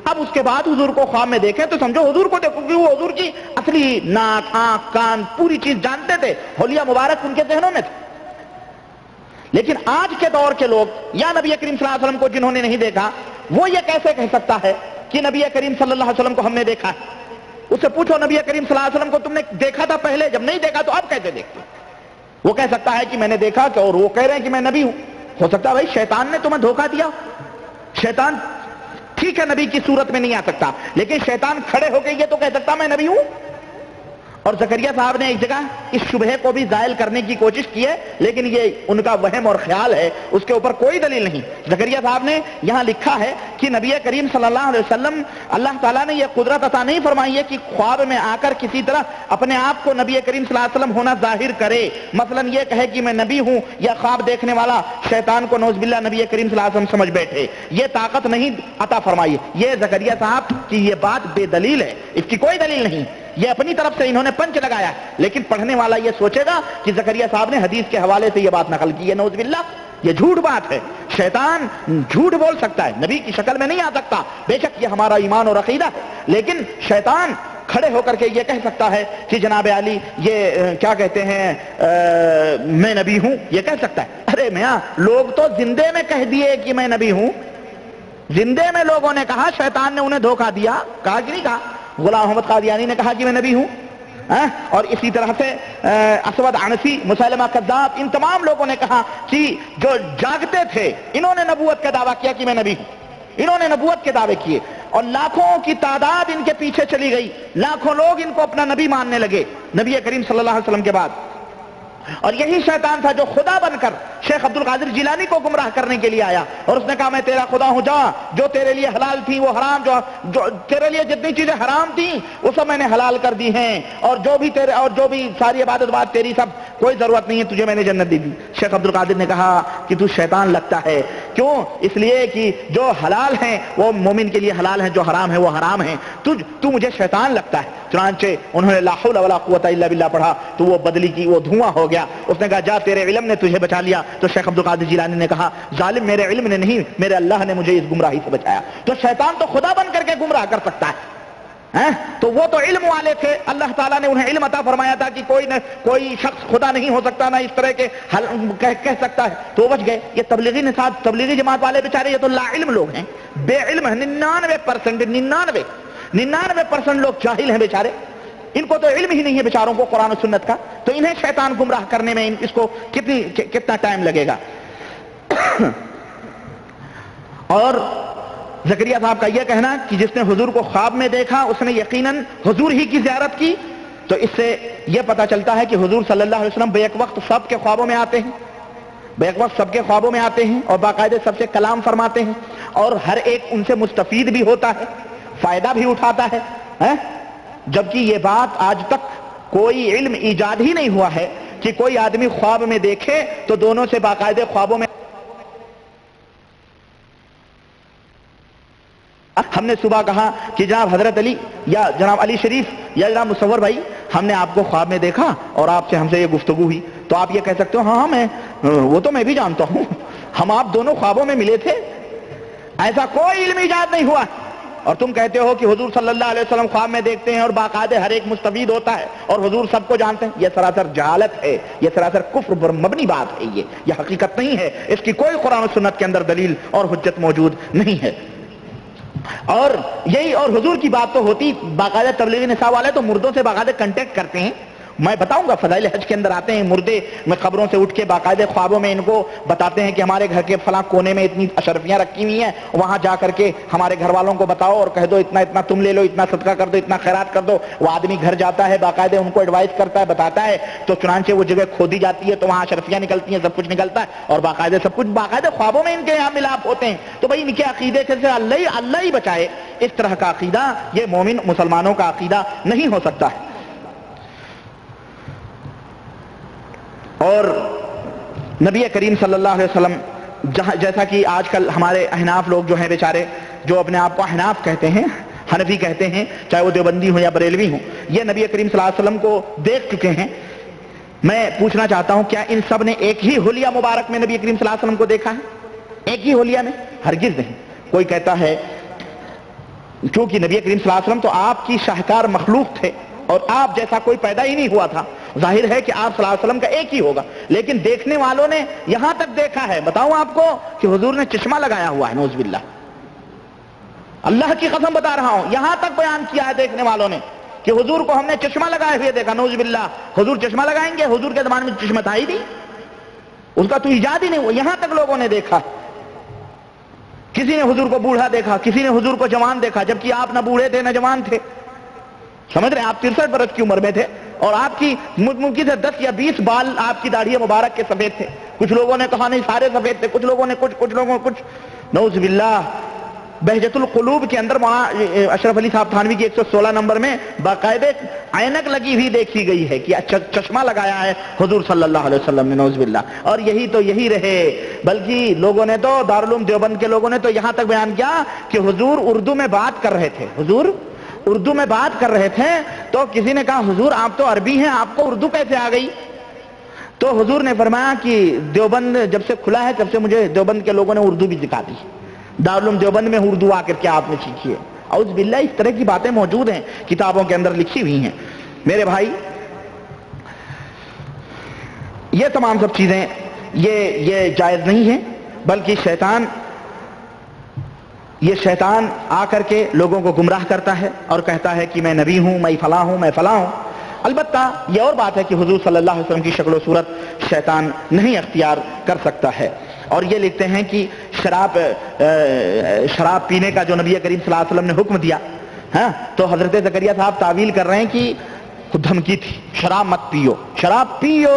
اب اس کے بعد حضور کو خواب میں دیکھیں تو سمجھو حضور کو دیکھو، کہ وہ حضور کی اصلی ناک، آنکھ، کان، پوری چیز جانتے تھے، حلیہ مبارک ان کے ذہنوں میں تھے۔ لیکن آج کے دور کے لوگ یا نبی کریم صلی اللہ علیہ وسلم کو جنہوں نے نہیں دیکھا، وہ یہ کیسے کہہ سکتا ہے کہ نبی کریم صلی اللہ علیہ وسلم کو ہم نے دیکھا ہے؟ اس سے پوچھو نبی کریم صلی اللہ علیہ وسلم کو تم نے دیکھا تھا پہلے؟ جب نہیں دیکھا تو اب کیسے دیکھتے؟ وہ کہہ سکتا ہے کہ میں نے دیکھا کہ، اور وہ کہہ رہے ہیں کہ میں نبی ہوں۔ ہو سکتا ہے بھائی شیطان نے تمہیں دھوکہ دیا، شیطان ٹھیک ہے نبی کی صورت میں نہیں آ سکتا، لیکن شیطان کھڑے ہو کے یہ تو کہہ سکتا میں نبی ہوں۔ اور زکریا صاحب نے ایک جگہ اس شبہے کو بھی زائل کرنے کی کوشش کی ہے، لیکن یہ ان کا وہم اور خیال ہے، اس کے اوپر کوئی دلیل نہیں۔ زکریا صاحب نے یہاں لکھا ہے کہ نبی کریم صلی اللہ علیہ وسلم، اللہ تعالیٰ نے یہ قدرت عطا نہیں فرمائی ہے کہ خواب میں آ کر کسی طرح اپنے آپ کو نبی کریم صلی اللہ علیہ وسلم ہونا ظاہر کرے، مثلا یہ کہے کہ میں نبی ہوں، یا خواب دیکھنے والا شیطان کو نعوذ باللہ نبی کریم صلی اللہ علیہ وسلم سمجھ بیٹھے، یہ طاقت نہیں عطا فرمائی ہے۔ یہ زکریا صاحب کی یہ بات بے دلیل ہے، اس کی کوئی دلیل نہیں، یہ اپنی طرف سے انہوں نے پنچ لگایا ہے، لیکن پڑھنے والا یہ سوچے گا کہ زکریا صاحب نے حدیث کے حوالے سے یہ بات نقل کی ہے، نعوذ باللہ یہ جھوٹ بات ہے۔ شیطان جھوٹ بول سکتا ہے، نبی کی شکل میں نہیں آ سکتا، بے شک یہ ہمارا ایمان اور عقیدہ ہے، لیکن شیطان کھڑے ہو کر کے یہ کہہ سکتا ہے کہ جناب علی یہ کیا کہتے ہیں میں نبی ہوں، یہ کہہ سکتا ہے۔ ارے میاں لوگ تو زندے میں کہہ دیے کہ میں نبی ہوں، زندے میں لوگوں نے کہا، شیطان نے انہیں دھوکہ دیا، کہا کہ نہیں کہا؟ غلام احمد قادیانی نے کہا کہ میں نبی ہوں، اور اسی طرح سے اسود عنسی، مسیلمہ کذاب، ان تمام لوگوں نے کہا کہ جو جاگتے تھے انہوں نے نبوت کا دعویٰ کیا کہ میں نبی ہوں، انہوں نے نبوت کے دعوے کیے، اور لاکھوں کی تعداد ان کے پیچھے چلی گئی، لاکھوں لوگ ان کو اپنا نبی ماننے لگے نبی کریم صلی اللہ علیہ وسلم کے بعد۔ اور یہی شیطان تھا جو خدا بن کر شیخ عبد القادر جیلانی کو گمراہ کرنے کے لیے آیا اور اس نے کہا میں تیرا خدا ہوں، جا جو تیرے لیے حلال تھی وہ حرام، جو تیرے لیے جتنی چیزیں حرام تھیں وہ سب میں نے حلال کر دی ہیں، اور جو بھی ساری عبادت بات تیری سب کوئی ضرورت نہیں ہے، تجھے میں نے جنت دی دی۔ شیخ عبد القادر نے کہا کہ تو شیطان لگتا ہے، کیوں؟ اس لیے کہ جو حلال ہیں وہ مومن کے لیے حلال ہیں، جو حرام ہے وہ حرام ہیں، تو مجھے شیطان لگتا ہے۔ چنانچہ انہوں نے لا حول ولا قوت الا باللہ پڑھا تو وہ بدلی کی وہ دھواں ہو گیا۔ اس نے کہا جا تیرے علم نے تجھے بچا لیا۔ تو شیخ عبد القادر جیلانی نے کہا ظالم میرے علم نے نہیں، میرے اللہ نے مجھے اس گمراہی سے بچایا۔ تو شیطان تو خدا بن کر کے گمراہ کر سکتا ہے، تو وہ تو علم والے تھے، اللہ تعالیٰ نے انہیں علم عطا فرمایا تھا کہ کوئی شخص خدا نہیں ہو سکتا، نہ اس طرح کے کہہ سکتا ہے، تو وہ بچ گئے۔ یہ تبلیغی نصاب، تبلیغی جماعت والے بیچارے یہ تو لا علم لوگ ہیں، بے علم ہیں، 99% لوگ جاہل ہیں بیچارے، ان کو تو علم ہی نہیں ہے بیچاروں کو قرآن و سنت کا، تو انہیں شیطان گمراہ کرنے میں اس کو کتنا ٹائم لگے گا۔ اور زکریا صاحب کا یہ کہنا کہ جس نے حضور کو خواب میں دیکھا اس نے یقیناً حضور ہی کی زیارت کی، تو اس سے یہ پتہ چلتا ہے کہ حضور صلی اللہ علیہ وسلم بیک وقت سب کے خوابوں میں آتے ہیں، بیک وقت سب کے خوابوں میں آتے ہیں اور باقاعدہ سب سے کلام فرماتے ہیں، اور ہر ایک ان سے مستفید بھی ہوتا ہے، فائدہ بھی اٹھاتا ہے، جبکہ یہ بات آج تک کوئی علم ایجاد ہی نہیں ہوا ہے کہ کوئی آدمی خواب میں دیکھے تو دونوں سے باقاعدہ خوابوں میں۔ ہم نے صبح کہا کہ جناب حضرت علی یا جناب علی شریف یا جناب مصور بھائی ہم نے آپ کو خواب میں دیکھا اور آپ سے ہم سے یہ گفتگو ہوئی، تو آپ یہ کہہ سکتے ہو ہاں وہ تو میں بھی جانتا ہوں، ہم آپ دونوں خوابوں میں ملے تھے، ایسا کوئی علم ایجاد نہیں ہوا۔ اور تم کہتے ہو کہ حضور صلی اللہ علیہ وسلم خواب میں دیکھتے ہیں اور باقاعدہ ہر ایک مستفید ہوتا ہے اور حضور سب کو جانتے ہیں، یہ سراسر جہالت ہے، یہ سراسر کفر پر مبنی بات ہے، یہ حقیقت نہیں ہے، اس کی کوئی قرآن و سنت کے اندر دلیل اور حجت موجود نہیں ہے۔ اور حضور کی بات تو ہوتی، باقاعدہ تبلیغی نصاب والے تو مردوں سے باقاعدہ کنٹیکٹ کرتے ہیں، میں بتاؤں گا فضائل حج کے اندر آتے ہیں مردے میں قبروں سے اٹھ کے باقاعدہ خوابوں میں ان کو بتاتے ہیں کہ ہمارے گھر کے فلاں کونے میں اتنی اشرفیاں رکھی ہوئی ہیں، وہاں جا کر کے ہمارے گھر والوں کو بتاؤ اور کہہ دو اتنا اتنا تم لے لو، اتنا صدقہ کر دو، اتنا خیرات کر دو۔ وہ آدمی گھر جاتا ہے باقاعدہ ان کو ایڈوائز کرتا ہے، بتاتا ہے، تو چنانچہ وہ جگہ کھودی جاتی ہے تو وہاں اشرفیاں نکلتی ہیں، سب کچھ نکلتا ہے، اور باقاعدہ سب کچھ باقاعدہ خوابوں میں ان کے یہاں ملاپ ہوتے ہیں۔ تو بھائی ان کے عقیدے سے اللہ ہی بچائے، اس طرح کا عقیدہ یہ مومن مسلمانوں کا عقیدہ نہیں ہو سکتا ہے۔ اور نبی کریم صلی اللہ علیہ وسلم جیسا کہ آج کل ہمارے احناف لوگ جو ہیں بیچارے، جو اپنے آپ کو احناف کہتے ہیں، حنفی کہتے ہیں، چاہے وہ دیوبندی ہوں یا بریلوی ہوں، یہ نبی کریم صلی اللہ علیہ وسلم کو دیکھ چکے ہیں۔ میں پوچھنا چاہتا ہوں کیا ان سب نے ایک ہی حلیہ مبارک میں نبی کریم صلی اللہ علیہ وسلم کو دیکھا ہے؟ ایک ہی حلیہ میں؟ ہرگز نہیں۔ کوئی کہتا ہے کیونکہ نبی کریم صلی اللہ علیہ وسلم تو آپ کی شاہکار مخلوق تھے اور آپ جیسا کوئی پیدا ہی نہیں ہوا تھا، ظاہر ہے کہ آپ صلی اللہ علیہ وسلم کا ایک ہی ہوگا، لیکن دیکھنے والوں نے یہاں تک دیکھا ہے، بتاؤں آپ کو کہ حضور نے چشمہ لگایا ہوا ہے، نعوذ باللہ، اللہ کی قسم بتا رہا ہوں، یہاں تک بیان کیا ہے دیکھنے والوں نے کہ حضور کو ہم نے چشمہ لگائے ہوئے دیکھا، نعوذ باللہ۔ حضور چشمہ لگائیں گے؟ حضور کے زمانے میں چشمہ تھا ہی نہیں، اس کا تو ایجاد ہی نہیں ہوا، یہاں تک لوگوں نے دیکھا۔ کسی نے حضور کو بوڑھا دیکھا، کسی نے حضور کو جوان دیکھا، جبکہ آپ نہ بوڑھے تھے نہ جوان تھے، سمجھ رہے ہیں؟ آپ 63 برس کی عمر میں تھے اور آپ کی ممکن سے 10 یا 20 بال آپ کی داڑھی مبارک کے سفید تھے، کچھ لوگوں نے کہا نہیں سارے سفید تھے، کچھ لوگوں نے کچھ لوگوں کچھ، نعوذ باللہ۔ بہجت القلوب کے اندر مولانا اشرف علی صاحب تھانوی کی 116 نمبر میں باقاعدہ عینک لگی ہوئی دیکھی گئی ہے کہ چشمہ لگایا ہے حضور صلی اللہ علیہ وسلم نے، نعوذ باللہ۔ اور یہی رہے، بلکہ لوگوں نے تو دارالعلوم دیوبند کے لوگوں نے تو یہاں تک بیان کیا کہ حضور اردو میں بات کر رہے تھے، حضور اردو میں بات کر رہے تھے، تو کسی نے کہا حضور آپ تو عربی ہیں، آپ کو اردو کیسے آ گئی؟ تو حضور نے فرمایا کہ دیوبند جب سے کھلا ہے تب سے مجھے دیوبند کے لوگوں نے اردو بھی سکھا دی، دارالعلوم دیوبند میں اردو آ کر کے آپ نے سیکھی ہے۔ اعوذ باللہ، اس طرح کی باتیں موجود ہیں، کتابوں کے اندر لکھی ہوئی ہیں۔ میرے بھائی، یہ تمام سب چیزیں یہ جائز نہیں ہیں، بلکہ یہ شیطان آ کر کے لوگوں کو گمراہ کرتا ہے اور کہتا ہے کہ میں نبی ہوں، میں فلاں ہوں، میں فلاں ہوں۔ البتہ یہ اور بات ہے کہ حضور صلی اللہ علیہ وسلم کی شکل و صورت شیطان نہیں اختیار کر سکتا ہے۔ اور یہ لکھتے ہیں کہ شراب پینے کا جو نبی کریم صلی اللہ علیہ وسلم نے حکم دیا، ہاں، تو حضرت زکریا صاحب تعویل کر رہے ہیں کہ دھمکی تھی، شراب مت پیو، شراب پیو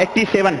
87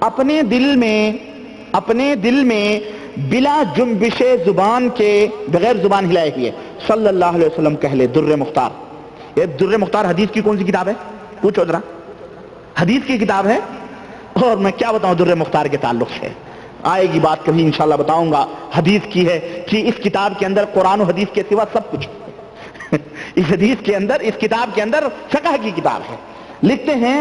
اپنے دل میں بلا جنبش زبان کے بغیر زبان ہلائے ہوئے صلی اللہ علیہ وسلم کہہ لے در مختار. یہ در مختار حدیث کی کون سی کتاب ہے؟ پوچھو ذرا. حدیث کی کتاب ہے. اور میں کیا بتاؤں در مختار کے تعلق سے، آئے گی بات کبھی انشاءاللہ بتاؤں گا. حدیث کی ہے کہ اس کتاب کے اندر قرآن و حدیث کے سوا سب کچھ اس حدیث کے اندر، اس کتاب کے اندر فقہ کی کتاب ہے. لکھتے ہیں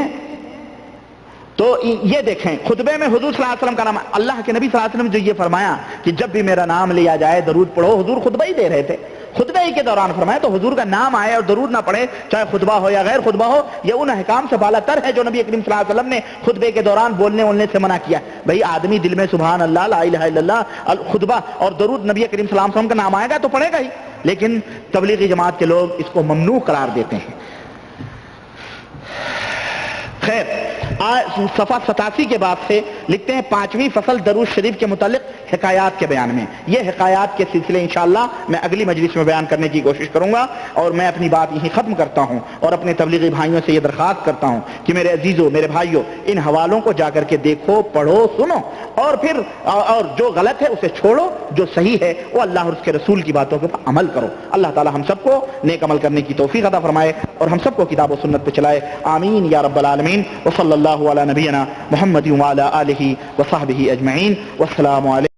تو یہ دیکھیں خطبے میں حضور صلی اللہ علیہ وسلم کا نام، اللہ کے نبی صلی اللہ علیہ وسلم جو یہ فرمایا کہ جب بھی میرا نام لیا جائے درود پڑھو. حضور خطبہ ہی دے رہے تھے، خطبہ ہی کے دوران فرمایا، تو حضور کا نام آئے اور درود نہ پڑھے چاہے خطبہ ہو یا غیر خطبہ ہو، یہ ان احکام سے بالا تر ہے جو نبی کریم صلی اللہ علیہ وسلم نے خطبے کے دوران بولنے سے منع کیا. بھئی آدمی دل میں سبحان اللہ لا الہ الا اللہ خطبہ اور درود نبی کریم صلی اللہ علیہ وسلم کا نام آئے گا تو پڑھے گا ہی، لیکن تبلیغی جماعت کے لوگ اس کو ممنوع قرار دیتے ہیں. خیر، صفحہ 87 کے بعد سے لکھتے ہیں 5ویں فصل درود شریف کے متعلق حکایات کے بیان میں. یہ حکایات کے سلسلے انشاءاللہ میں اگلی مجلس میں بیان کرنے کی کوشش کروں گا، اور میں اپنی بات یہیں ختم کرتا ہوں اور اپنے تبلیغی بھائیوں سے یہ درخواست کرتا ہوں کہ میرے عزیزوں، میرے بھائیوں، ان حوالوں کو جا کر کے دیکھو، پڑھو، سنو، اور پھر اور جو غلط ہے اسے چھوڑو، جو صحیح ہے وہ اللہ اور اس کے رسول کی باتوں کے پر عمل کرو. اللہ تعالی ہم سب کو نیک عمل کرنے کی توفیق عطا فرمائے اور ہم سب کو کتاب و سنت پہ چلائے. آمین یا رب العالمین. وصلی اللہ علی نبینا محمد وعلی آلہ وصحبہ اجمعین. والسلام علیکم.